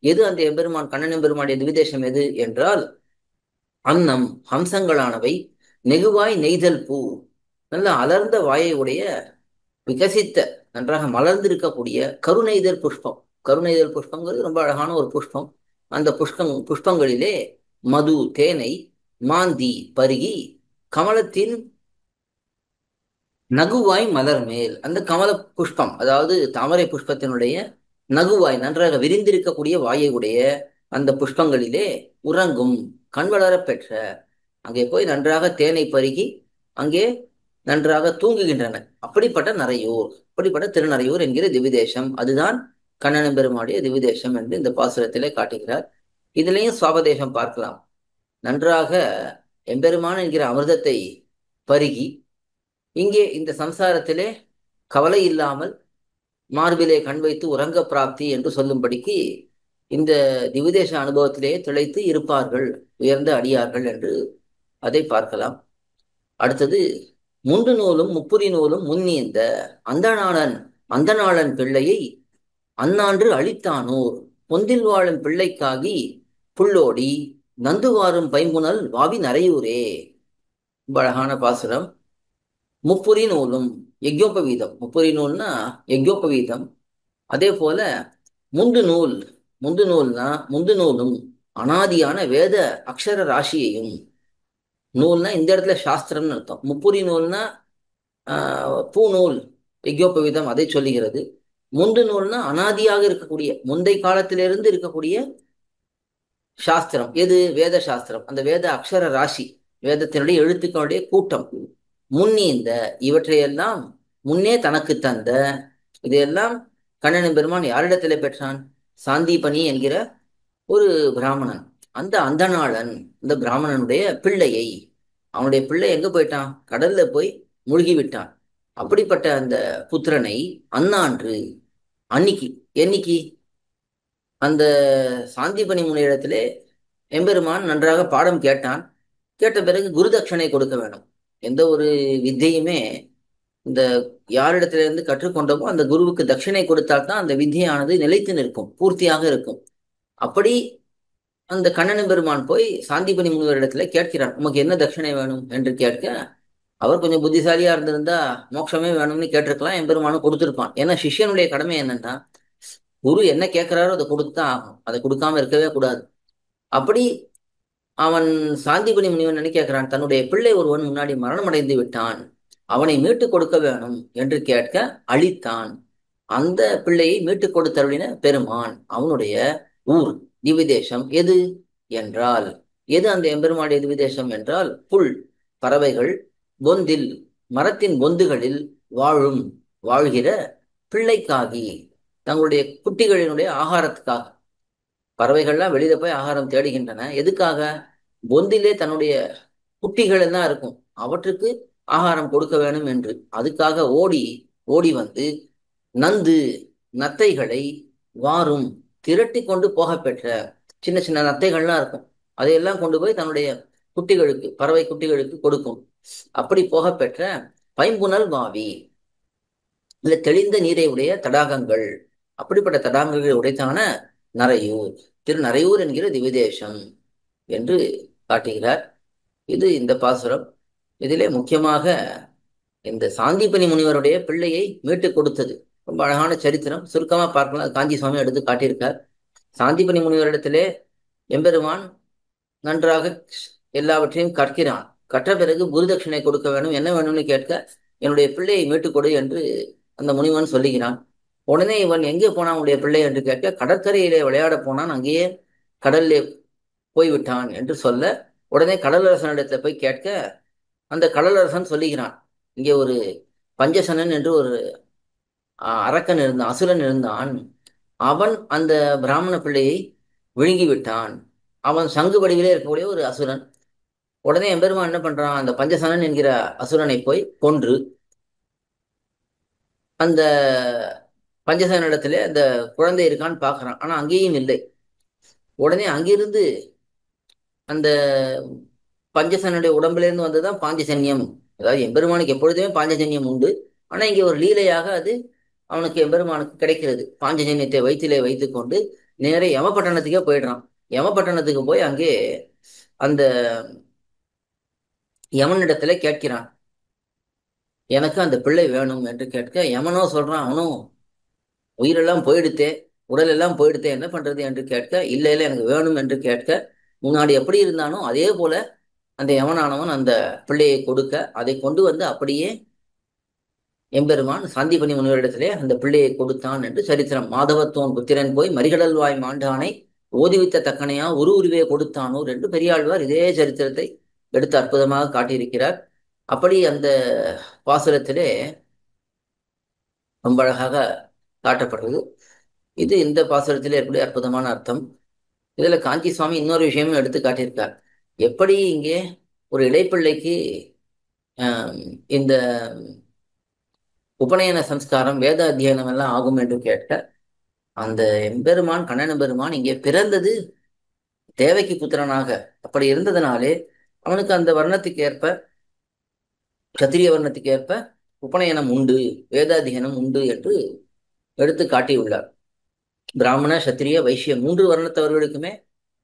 Speaker 2: எது அந்த எம்பெருமான் கண்ணன் எம்பெருமானுடைய திவிதேசம் எது என்றால், அன்னம் ஹம்சங்களானவை நெகுவாய் நெய்தல் பூ, நல்ல அலர்ந்த வாயை உடைய விகசித்த நன்றாக மலர்ந்திருக்கக்கூடிய கருநெய்தல் புஷ்பம். கருநெய்தல் புஷ்பங்கிறது ரொம்ப அழகான ஒரு புஷ்பம். அந்த புஷ்பங்களிலே மது தேனை மாந்தி பருகி கமலத்தின் நகுவாய் மலர் மேல், அந்த கமல புஷ்பம் அதாவது தாமரை புஷ்பத்தினுடைய நகுவாய் நன்றாக விரிந்திருக்கக்கூடிய வாயை உடைய அந்த புஷ்பங்களிலே உறங்கும் கண் வளரப் பெற்ற, அங்கே போய் நன்றாக தேனை பருகி அங்கே நன்றாக தூங்குகின்றன. அப்படிப்பட்ட நரையூர், அப்படிப்பட்ட திருநறையூர் என்கிற திவிதேசம், அதுதான் கண்ணன் பெருமாளுடைய திவிதேசம் என்று இந்த பாசுரத்திலே காட்டுகிறார். இதுலேயும் சுவாபதேசம் பார்க்கலாம். நன்றாக எம்பெருமான் என்கிற அமிர்தத்தை பருகி இங்கே இந்த சம்சாரத்திலே கவலை இல்லாமல் மார்பிலே கண் வைத்து உறங்க பிராப்தி என்று சொல்லும்படிக்கு இந்த திவிதேச அனுபவத்திலேயே திளைத்து இருப்பார்கள் உயர்ந்த அடியார்கள் என்று அதை பார்க்கலாம். அடுத்தது முண்டு நூலும் முப்புரி நூலும் முன்னீந்த அந்தணாளன் பிள்ளையை அந்நான்று அழித்தானோர் பொந்தில் வாழும் பிள்ளைக்காகி புள்ளோடி நந்துவாரும் பைம்புனல் வாவி நரையூரே. ரொம்ப அழகான பாசுரம். முப்புரி நூலும் யக்யோபவீதம், முப்புரி நூல்னா யக்யோபவீதம். அதே போல முண்டு நூல், முண்டு நூலும் அனாதியான வேத அக்ஷர ராசியையும், நூல்னா இந்த இடத்துல சாஸ்திரம்னு அர்த்தம். முப்புரி நூல்னா பூநூல் யக்யோபவீதம் அதை சொல்லுகிறது. முண்டு நூல்னா அனாதியாக இருக்கக்கூடிய, முந்தை காலத்திலிருந்து இருக்கக்கூடிய சாஸ்திரம். எது? வேத சாஸ்திரம். அந்த வேத அக்ஷர ராசி, வேதத்தினுடைய எழுத்துக்களுடைய கூட்டம். முன்னீந்த, இவற்றையெல்லாம் முன்னே தனக்கு தந்த, இதையெல்லாம் கண்ணன் பெருமான் யாரிடத்திலே பெற்றான்? சாந்தீபனி என்கிற ஒரு பிராமணன். அந்த அந்தணாளன், அந்த பிராமணனுடைய பிள்ளையை, அவனுடைய பிள்ளை எங்க போயிட்டான்? கடல்ல போய் முழுகி விட்டான். அப்படிப்பட்ட அந்த புத்திரனை அந்நான்று, அன்னைக்கு, என்னைக்கு அந்த சாந்திபனி முனியிடத்திலே எம்பெருமான் நன்றாக பாடம் கேட்டான். கேட்ட பிறகு குருதட்சணை கொடுக்க வேணும். எந்த ஒரு வித்தையுமே இந்த யாரிடத்திலிருந்து கற்றுக்கொண்டோமோ அந்த குருவுக்கு தட்சிணை கொடுத்தால்தான் அந்த வித்தியானது நிலைத்து நிற்கும், பூர்த்தியாக இருக்கும். அப்படி அந்த கண்ணன் பெருமான் போய் சாந்திபனி முனிவரிடத்துல கேட்கிறான், உமக்கு என்ன தட்சிணை வேணும் என்று கேட்க, அவர் கொஞ்சம் புத்திசாலியா இருந்திருந்தா மோட்சமே வேணும்னு கேட்டிருக்கலாம், எம்பெருமானும் கொடுத்திருப்பான். ஏன்னா சிஷ்யனுடைய கடமை என்னன்னா, குரு என்ன கேட்கிறாரோ அதை கொடுத்துதான் ஆகும், அதை கொடுக்காம இருக்கவே கூடாது. அப்படி அவன் சாந்திபனி முனிவன் என்ன கேட்கிறான்? தன்னுடைய பிள்ளை ஒருவன் முன்னாடி மரணம் அடைந்து விட்டான், அவனை மீட்டு கொடுக்க வேணும் என்று கேட்க அளித்தான். அந்த பிள்ளையை மீட்டு கொடுத்தருளின பெருமான். அவனுடைய ஊர் திவிதேசம் எது என்றால், எது அந்த எம்பெருமானுடைய திவிதேசம் என்றால், புல் பறவைகள் பொந்தில், மரத்தின் பொந்துகளில் வாழ்கிற பிள்ளைக்காகி, தங்களுடைய குட்டிகளினுடைய ஆகாரத்துக்காக. பறவைகள்லாம் வெளியில போய் ஆகாரம் தேடுகின்றன. எதுக்காக? பொந்திலே தன்னுடைய குட்டிகள் எல்லாம் இருக்கும், அவற்றுக்கு ஆகாரம் கொடுக்க வேணும் என்று. அதுக்காக ஓடி ஓடி வந்து நத்தைகளை வாரும் திரட்டி கொண்டு போக பெற்ற, சின்ன சின்ன நத்தைகள்லாம் இருக்கும், அதையெல்லாம் கொண்டு போய் தன்னுடைய குட்டிகளுக்கு, பறவை குட்டிகளுக்கு கொடுக்கும். அப்படி போக பெற்ற பைம்புனல் வாவி, இல்ல தெளிந்த நீரை உடைய தடாகங்கள், அப்படிப்பட்ட தடாகங்கள் உடைத்தான நரையூர், திருநறையூர் என்கிற திவிதேசம் என்று காட்டுகிறார். இது இந்த பாசுரம். இதிலே முக்கியமாக இந்த சாந்திபனி முனிவருடைய பிள்ளையை மீட்டு கொடுத்தது ரொம்ப அழகான சரித்திரம். சுருக்கமா பார்க்கலாம், காஞ்சி சுவாமி எடுத்து காட்டியிருக்கார். சாந்திபனி முனிவரிடத்திலே எம்பெருமான் நன்றாக எல்லாவற்றையும் கற்கிறான். கற்ற பிறகு குருதட்சிணை கொடுக்க வேணும், என்ன வேணும்னு கேட்க, என்னுடைய பிள்ளையை மீட்டு கொடு என்று அந்த முனிவன் சொல்லுகிறான். உடனே இவன் எங்கே போனான் உடைய பிள்ளை என்று கேட்க, கடற்கரையிலே விளையாட போனான், அங்கேயே கடல்லே போய்விட்டான் என்று சொல்ல, உடனே கடலரசனிடத்துல போய் கேட்க, அந்த கடலரசன் சொல்லுகிறான், இங்கே ஒரு பஞ்சசனன் என்று ஒரு அரக்கன் இருந்தான், அசுரன் இருந்தான், அவன் அந்த பிராமண பிள்ளையை விழுங்கி விட்டான், அவன் சங்கு வடிவிலே இருக்கக்கூடிய ஒரு அசுரன். உடனே எம்பெருமான் என்ன பண்றான், அந்த பஞ்சசனன் என்கிற அசுரனை போய் கொன்று அந்த பஞ்சசனிடத்துல அந்த குழந்தை இருக்கான்னு பார்க்கறான். ஆனா அங்கேயும் இல்லை. உடனே அங்கிருந்து அந்த பஞ்சசனுடைய உடம்புல இருந்து வந்ததுதான் பாஞ்சஜன்யம். அதாவது எம்பெருமானுக்கு எப்பொழுதுமே பாஞ்சஜன்யம் உண்டு. ஆனா இங்கே ஒரு லீலையாக அது அவனுக்கு எம்பெருமானுக்கு கிடைக்கிறது. பாஞ்சஜன்யத்தை வயிற்றிலே வைத்துக் கொண்டு நேரே யமபட்டணத்துக்கே போயிடுறான். யமபட்டணத்துக்கு போய் அங்கே அந்த யமனிடத்துல கேட்கிறான், எனக்கு அந்த பிள்ளை வேணும் என்று கேட்க, யமனோ சொல்றான், அவனும் உயிரெல்லாம் போயிடுத்தே, உடல் எல்லாம் போயிடுத்தே, என்ன பண்றது என்று கேட்க, இல்ல இல்ல எனக்கு வேணும் என்று கேட்க, முன்னாடி எப்படி இருந்தானோ அதே போல அந்த யமனானவன் அந்த பிள்ளையை கொடுக்க, அதை கொண்டு வந்து அப்படியே எம்பெருமான் சாந்திபனி முனிவரிடத்திலே அந்த பிள்ளையை கொடுத்தான் என்று சரித்திரம். மாதவத்தோன் புத்திரன் போய் மறிகடல் வாய் மாண்டானை ஓதிவித்த தக்கனையா ஒரு உருவே கொடுத்தானோர் என்று பெரியாழ்வார் இதே சரித்திரத்தை எடுத்து அற்புதமாக காட்டியிருக்கிறார். அப்படி அந்த பாசுரத்திலே ரொம்ப அழகாக காட்டப்படுறது. இது இந்த பாசுரத்திலே இருக்கக்கூடிய அற்புதமான அர்த்தம். இதுல காஞ்சி சுவாமி இன்னொரு விஷயமும் எடுத்து காட்டியிருக்கார். எப்படி இங்கே ஒரு இடைப்பிள்ளைக்கு ஆஹ், இந்த உபநயன சம்ஸ்காரம் வேத அத்தியனம் எல்லாம் ஆகும் என்று கேட்க, அந்த எம்பெருமான் கண்ணன் பெருமான் இங்கே பிறந்தது தேவகி புத்திரனாக. அப்படி இருந்ததுனாலே அவனுக்கு அந்த வர்ணத்துக்கு ஏற்ப, கத்திரிய வர்ணத்துக்கு ஏற்ப உபநயனம் உண்டு, வேதாத்தியனம் உண்டு என்று எடுத்து காட்டியுள்ளார். பிராமண சத்திரிய வைசிய மூன்று வர்ணத்தவர்களுக்குமே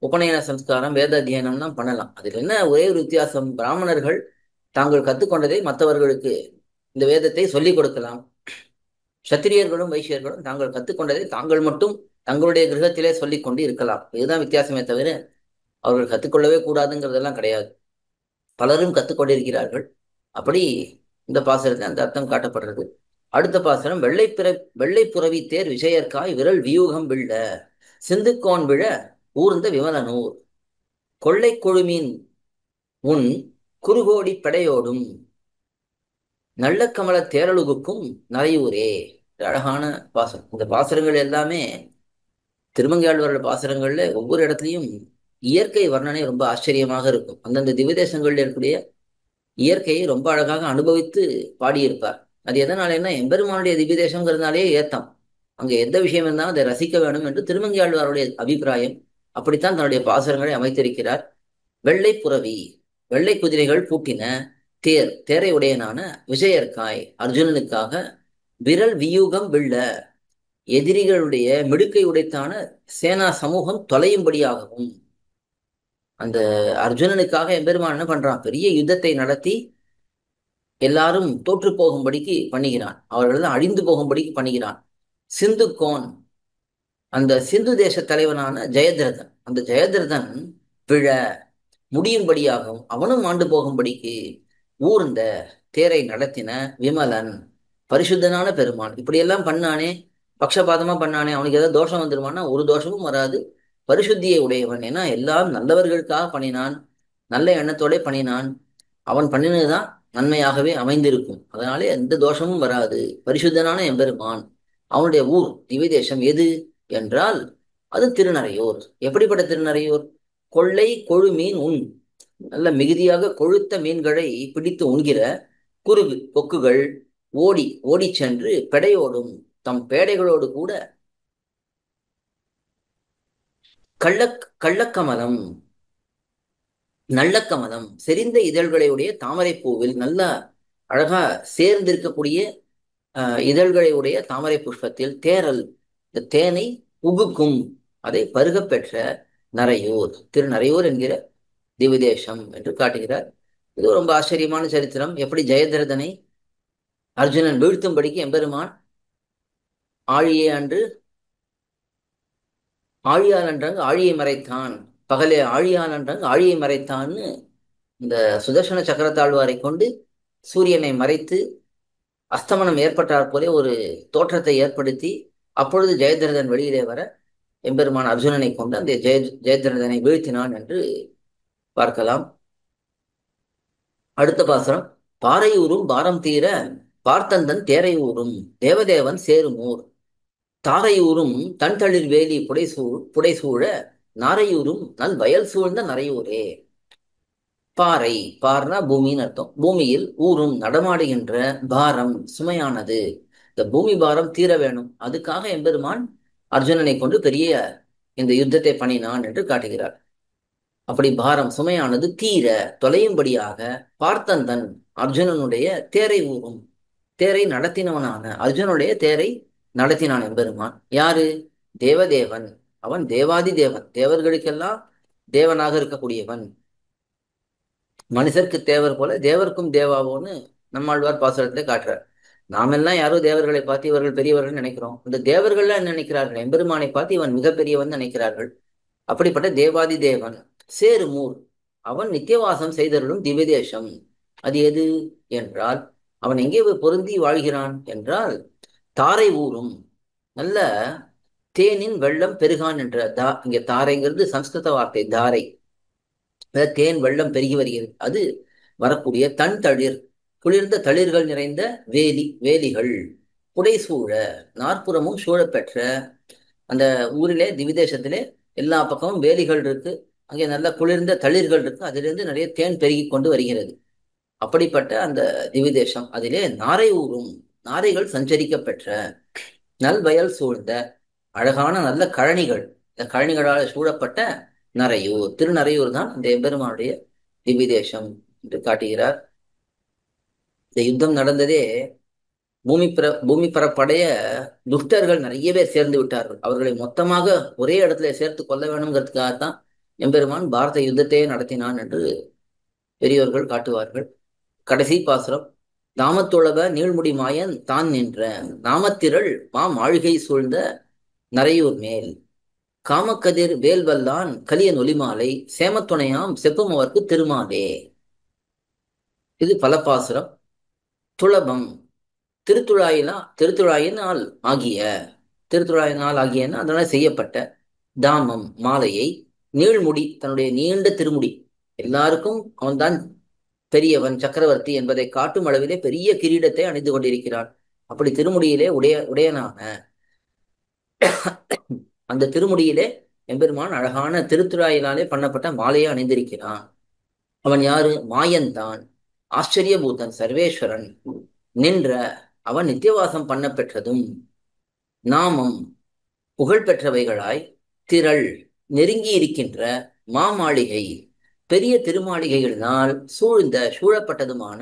Speaker 2: உபநயன சம்ஸ்காரம் வேத அத்தியனம்லாம் பண்ணலாம். அதில் என்ன ஒரே ஒரு வித்தியாசம், பிராமணர்கள் தாங்கள் கற்றுக்கொண்டதை மற்றவர்களுக்கு இந்த வேதத்தை சொல்லிக் கொடுக்கலாம். சத்திரியர்களும் வைசியர்களும் தாங்கள் கற்றுக்கொண்டதை தாங்கள் மட்டும் தங்களுடைய கிரகத்திலே சொல்லிக் கொண்டு இருக்கலாம். இதுதான் வித்தியாசமே தவிர அவர்கள் கற்றுக்கொள்ளவே கூடாதுங்கிறதெல்லாம் கிடையாது. பலரும் கற்றுக்கொண்டிருக்கிறார்கள். அப்படி இந்த பாசுரத்தில் அந்த அர்த்தம் காட்டப்படுறது. அடுத்த பாசுரம், வெள்ளை புறவி தேர் விஷயற்காய் விரல் வியூகம் விழ சிந்துக்கோன் விழ ஊர்ந்த விமலனூர் கொள்ளை கொழுமீன் உன் குறுகோடி படையோடும் நல்ல கமல தேரழுகுக்கும் நரையூரே. அழகான பாசுரம். இந்த பாசுரங்கள் எல்லாமே திருமங்கையாழ்வாரோட பாசுரங்கள்ல ஒவ்வொரு இடத்துலையும் இயற்கை வர்ணனை ரொம்ப ஆச்சரியமாக இருக்கும். அந்தந்த திவ்யதேசங்கள்ல இருக்கக்கூடிய இயற்கையை ரொம்ப அழகாக அனுபவித்து பாடியிருப்பார். அது எதனாலேன்னா எம்பெருமானுடைய திவ்யதேசங்கிறதுனாலே ஏத்தம். அங்க எந்த விஷயம் இருந்தாலும் அதை ரசிக்க வேண்டும் என்று திருமங்கையாழ்வாருடைய அபிப்பிராயம். அப்படித்தான் தன்னுடைய பாசுரங்களை அமைத்திருக்கிறார். வெள்ளை புறவி, வெள்ளை குதிரைகள் பூட்டின தேரை உடையனான விஜயர்காய் அர்ஜுனனுக்காக விரல் வியூகம் வில்ல எதிரிகளுடைய மிடுக்கை உடைத்தான சேனா சமூகம் தொலையும்படியாகவும், அந்த அர்ஜுனனுக்காக எம்பெருமான் என்ன பண்றான், பெரிய யுத்தத்தை நடத்தி எல்லாரும் தோற்று போகும்படிக்கு பண்ணுகிறான். அவர்கள் அழிந்து போகும்படிக்கு பண்ணுகிறான். சிந்துக்கோன், அந்த சிந்து தேச தலைவனான ஜெயத்ரதன், அந்த ஜெயத்ரதன் விழ முடியும்படியாகவும் அவனும் ஆண்டு போகும்படிக்கு ஊர்ந்த தேரை நடத்தின விமலன் பரிசுத்தனான பெருமான். இப்படியெல்லாம் பண்ணானே, பக்ஷபாதமா பண்ணானே, அவனுக்கு ஏதாவது தோஷம் வந்துருமானா ஒரு தோஷமும் வராது. பரிசுத்தியை உடையவன். ஏன்னா எல்லாம் நல்லவர்களுக்காக பண்ணினான், நல்ல எண்ணத்தோட பண்ணினான். அவன் பண்ணினதுதான் நன்மையாகவே அமைந்திருக்கும். அதனாலே எந்த தோஷமும் வராது. பரிசுத்தனான எம்பெருமான். அவனுடைய ஊர் திவ்யதேசம் எது என்றால் அது திருநறையூர். எப்படிப்பட்ட திருநறையூர்? கொள்ளை கொழு மீன் உண், நல்ல மிகுதியாக கொழுத்த மீன்களை பிடித்து உண்கிற குருகு கொக்குகள் ஓடி ஓடி சென்று பெடையோடும் தம் பேடைகளோடு கூட கள்ளக்கமலம், நல்ல கமலம் செறிந்த இதழ்களையுடைய தாமரை பூவில் நல்ல அழகா சேர்ந்திருக்கக்கூடிய இதழ்களையுடைய தாமரை புஷ்பத்தில் தேரல், இந்த தேனை உகுக்கும், அதை பருகப் பெற்ற நரையூர், திருநறையூர் என்கிற திவ்யதேசம் என்று காட்டுகிறார். இது ரொம்ப ஆச்சரியமான சரித்திரம். எப்படி ஜெயதிரதனை அர்ஜுனன் வீழ்த்தும்படிக்கு எம்பெருமான் ஆழியே அன்று ஆழியால் அன்றாங்க ஆழியை மறைத்தான், பகலே ஆழியால் அன்றாங்க ஆழியை மறைத்தான்னு இந்த சுதர்சன சக்கரத்தாழ்வாரை கொண்டு சூரியனை மறைத்து அஸ்தமனம் ஏற்பட்டாற் போலே ஒரு தோற்றத்தை ஏற்படுத்தி அப்பொழுது ஜெயதிரதன் வெளியிலே வர எம்பெருமான் அர்ஜுனனை கொண்டு அந்த ஜெயதிரதனை வீழ்த்தினான் என்று பார்க்கலாம். அடுத்த பாசுரம், பாறையூரும் பாரம் தீர பார்த்தந்தன் தேரையூரும் தேவதேவன் சேருமூர் தாரையூரும் தன் தளிர் வேலி புடைசூழ நாரையூரும் நல் வயல் சூழ்ந்த நரையூரே. பாறை, பார்னா பூமின்னு அர்த்தம். பூமியில் ஊரும் நடமாடுகின்ற பாரம் சுமையானது. இந்த பூமி பாரம் தீர வேணும், அதுக்காக எம்பெருமான் அர்ஜுனனை கொண்டு பெரிய இந்த யுத்தத்தை பண்ணினான் என்று காட்டுகிறார். அப்படி பாரம் சுமையானது தீர தொலையும்படியாக பார்த்தந்தன் அர்ஜுனனுடைய தேரை ஊரும், தேரை நடத்தினவனான அர்ஜுனுடைய தேரை நடத்தினான் எம்பெருமான். யாரு? தேவதேவன். அவன் தேவாதி தேவன், தேவர்களுக்கெல்லாம் தேவனாக இருக்கக்கூடியவன். மனுஷருக்கு தேவர் போல தேவருக்கும் தேவாவோன்னு நம்மாழ்வார் பாசுரத்திலே காட்டுறார். நாமெல்லாம் யாரோ தேவர்களை பார்த்து இவர்கள் பெரியவர்கள் நினைக்கிறோம். இந்த தேவர்கள்லாம் என்ன நினைக்கிறார்கள்? எம்பெருமானை பார்த்து இவன் மிகப்பெரியவன் நினைக்கிறார்கள். அப்படிப்பட்ட தேவாதி தேவன். சேருமூர், அவன் நித்தியவாசம் செய்தருளும் திவ்யதேசம். அது எது என்றால், அவன் எங்கே போய் பொருந்தி வாழ்கிறான் என்றால், தாரை ஊரும் நல்ல தேனின் வெள்ளம் பெருகான் என்ற இங்க தாரைங்கிறது சம்ஸ்கிருத வார்த்தை. தாரை, தேன் வெள்ளம் பெருகி வருகிறது. அது வரக்கூடிய தன் தளிர், குளிர்ந்த தளிர்கள் நிறைந்த வேலிகள் புடைசூழ, நாற்புறமும் சூழப்பெற்ற அந்த ஊரிலே திவிதேசத்திலே எல்லா பக்கமும் வேலிகள் இருக்கு. அங்கே நல்ல குளிர்ந்த தளிர்கள் இருக்கு. அதிலிருந்து நிறைய தேன் பெருகி கொண்டு வருகிறது. அப்படிப்பட்ட அந்த திவிதேசம், அதிலே நாரை ஊரும், நாரைகள் சஞ்சரிக்க பெற்ற நல்வயல் சூழ்ந்த அழகான நல்ல கழனிகள், இந்த கழனிகளால் சூழப்பட்ட நரையூர், திருநரையூர் தான் இந்த எம்பெருமானுடைய திவ்யதேசம் என்று காட்டுகிறார். இந்த யுத்தம் நடந்ததே பூமி பரப்படைய துஷ்டர்கள் நிறைய பேர் சேர்ந்து விட்டார்கள். அவர்களை மொத்தமாக ஒரே இடத்துல சேர்த்து கொள்ள வேணுங்கிறதுக்காகத்தான் எம்பெருமான் பாரத யுத்தத்தையே நடத்தினான் என்று பெரியோர்கள் காட்டுவார்கள். கடைசி பாசுரம், தாமத்துளவ நீள்முடி மாயன் தான் நின்ற நாமத்திரள் மாளிகை சூழ்ந்த நரையூர் மேல் காமக்கதிர் வேல்வல்லான் கலியன் ஒலிமாலை சேமத்துணையாம் செப்பும் அவர்க்கு திருமாலே. இது பலபாசுரம். துளபம், திருத்துழாயினால் ஆகியன அதனால செய்யப்பட்ட தாமம் மாலையை, நீள்முடி தன்னுடைய நீண்ட திருமுடி, எல்லாருக்கும் அவன்தான் பெரியவன் சக்கரவர்த்தி என்பதை காட்டும் அளவிலே பெரிய கிரீடத்தை அணிந்து கொண்டிருக்கிறான். அப்படி திருமுடியிலே உடையனான அந்த திருமுடியிலே எம்பெருமான் அழகான திருத்துழாயினாலே பண்ணப்பட்ட மாலையை அணிந்திருக்கிறான். அவன் யாரு? மாயன்தான், ஆச்சரியபூதன், சர்வேஸ்வரன். நின்ற, அவன் நித்தியவாசம் பண்ண பெற்றதும், நாமம் புகழ் பெற்றவைகளாய், திரள் நெருங்கி இருக்கின்ற மாளிகை, பெரிய திருமாளிகைகளினால் சூழப்பட்டதுமான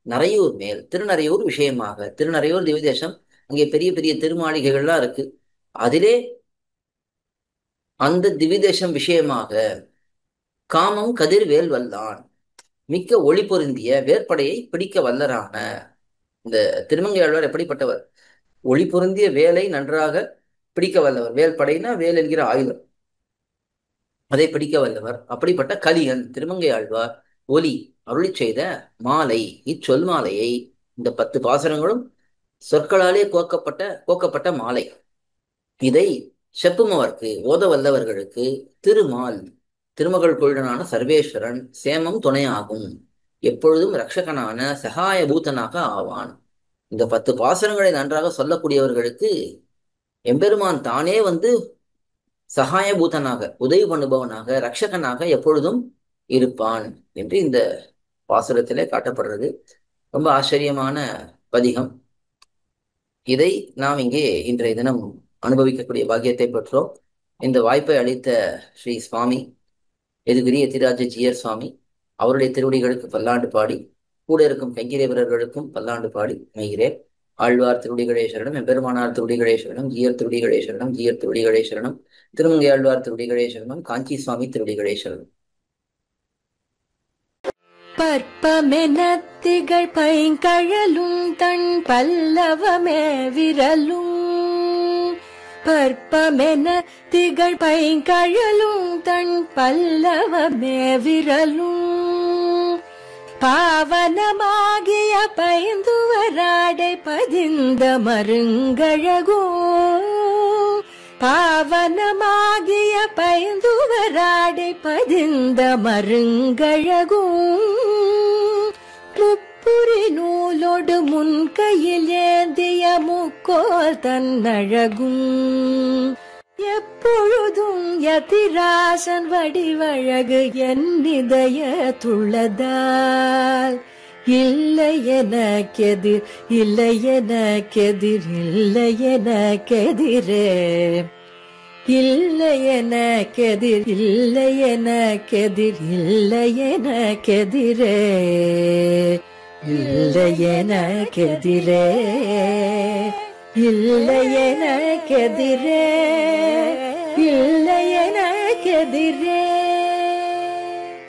Speaker 2: நரையூர் மேல், திருநரையூர் விஷயமாக, திருநரையூர் திவ்யதேசம், அங்கே பெரிய பெரிய திருமாளிகைகள்லாம் இருக்கு. அதிலே அந்த திவ்யதேசம் விஷயமாக காமம் கதிர் வேல் வல்லான், மிக்க ஒளி பொருந்திய வேற்படையை பிடிக்க வல்லரான இந்த திருமங்கையாழ்வார் எப்படிப்பட்டவர்? ஒளி பொருந்திய வேலை நன்றாக பிடிக்க வல்லவர். வேல் படைனா வேல் என்கிற ஆயுதம், அதை பிடிக்க வல்லவர். அப்படிப்பட்ட கலியன் திருமங்கையாழ்வார் ஒலி அருளி செய்த மாலை, இச்சொல் மாலையை, இந்த 10 பாசுரங்களும் சொற்களாலே கோக்கப்பட்ட மாலை, இதை செப்புமவர்க்கு ஓத வல்லவர்களுக்கு திருமால், திருமகள் கொள்டனான சர்வேஸ்வரன் சேமம் துணையாகும், எப்பொழுதும் இரட்சகனான சகாய பூதனாக ஆவான். இந்த 10 பாசுரங்களை நன்றாக சொல்லக்கூடியவர்களுக்கு எம்பெருமான் தானே வந்து சகாய பூதனாக, உதவி பண்ணுபவனாக, இரட்சகனாக எப்பொழுதும் இருப்பான் என்று இந்த பாசுரத்திலே காட்டப்படுறது. ரொம்ப ஆச்சரியமான பதிகம். இதை நாம் இங்கே இன்றைய தினம் அனுபவிக்கக்கூடிய பாக்கியத்தை பெற்றோம். இந்த வாய்ப்பை அளித்த ஸ்ரீ சுவாமி எதுகிரி எத்திராஜ ஜியர் சுவாமி அவருடைய திருவடிகளுக்கு பல்லாண்டு பாடி, கூட இருக்கும் கைங்கிரிய வீரர்களுக்கும் பல்லாண்டு பாடி மெய்கிறேன். ஆழ்வார் திருவடிகளே சரணம், எம்பெருமானார் திருவடிகளே சரணம், ஜியர் திருவடிகளே சரணம், ஜியர் திருவடிகளே சரணம், திருமங்கை ஆழ்வார் திருவடிகளே சரணம், காஞ்சி சுவாமி திருவடிகளே சரணம்.
Speaker 1: பற்பமென திகழ் பைங்கழலும் தன் பல்லவமே விரலும், பற்பமென திகழ் பைங்கழலும் தன் பல்லவமே விரலும், பாவனமாகிய பைந்துவராடை பதிந்த மருங்கழகோ, பாவனமாகிய பைந்துவராடை பதிந்த மருங்கழகும், முப்புரி நூலோடு முன்கையில் ஏந்திய முக்கோல் தன்னழகும், எப்பொழுதும் ரத்திராசன் வடிவழகு என் இதய துள்ளதால் இல்லை எனக்கெதிர், இல்லை எனக்கெதிர், இல்லை எனக்கெதிரே, இல்லை எனக்கெதிர், இல்லை எனக்கெதிர், இல்லை எனக்கெதிரே, இல்லை எனக்கெதிரே, இல்லை எனக்கெதிரே, இல்லை எனக்கெதிரே.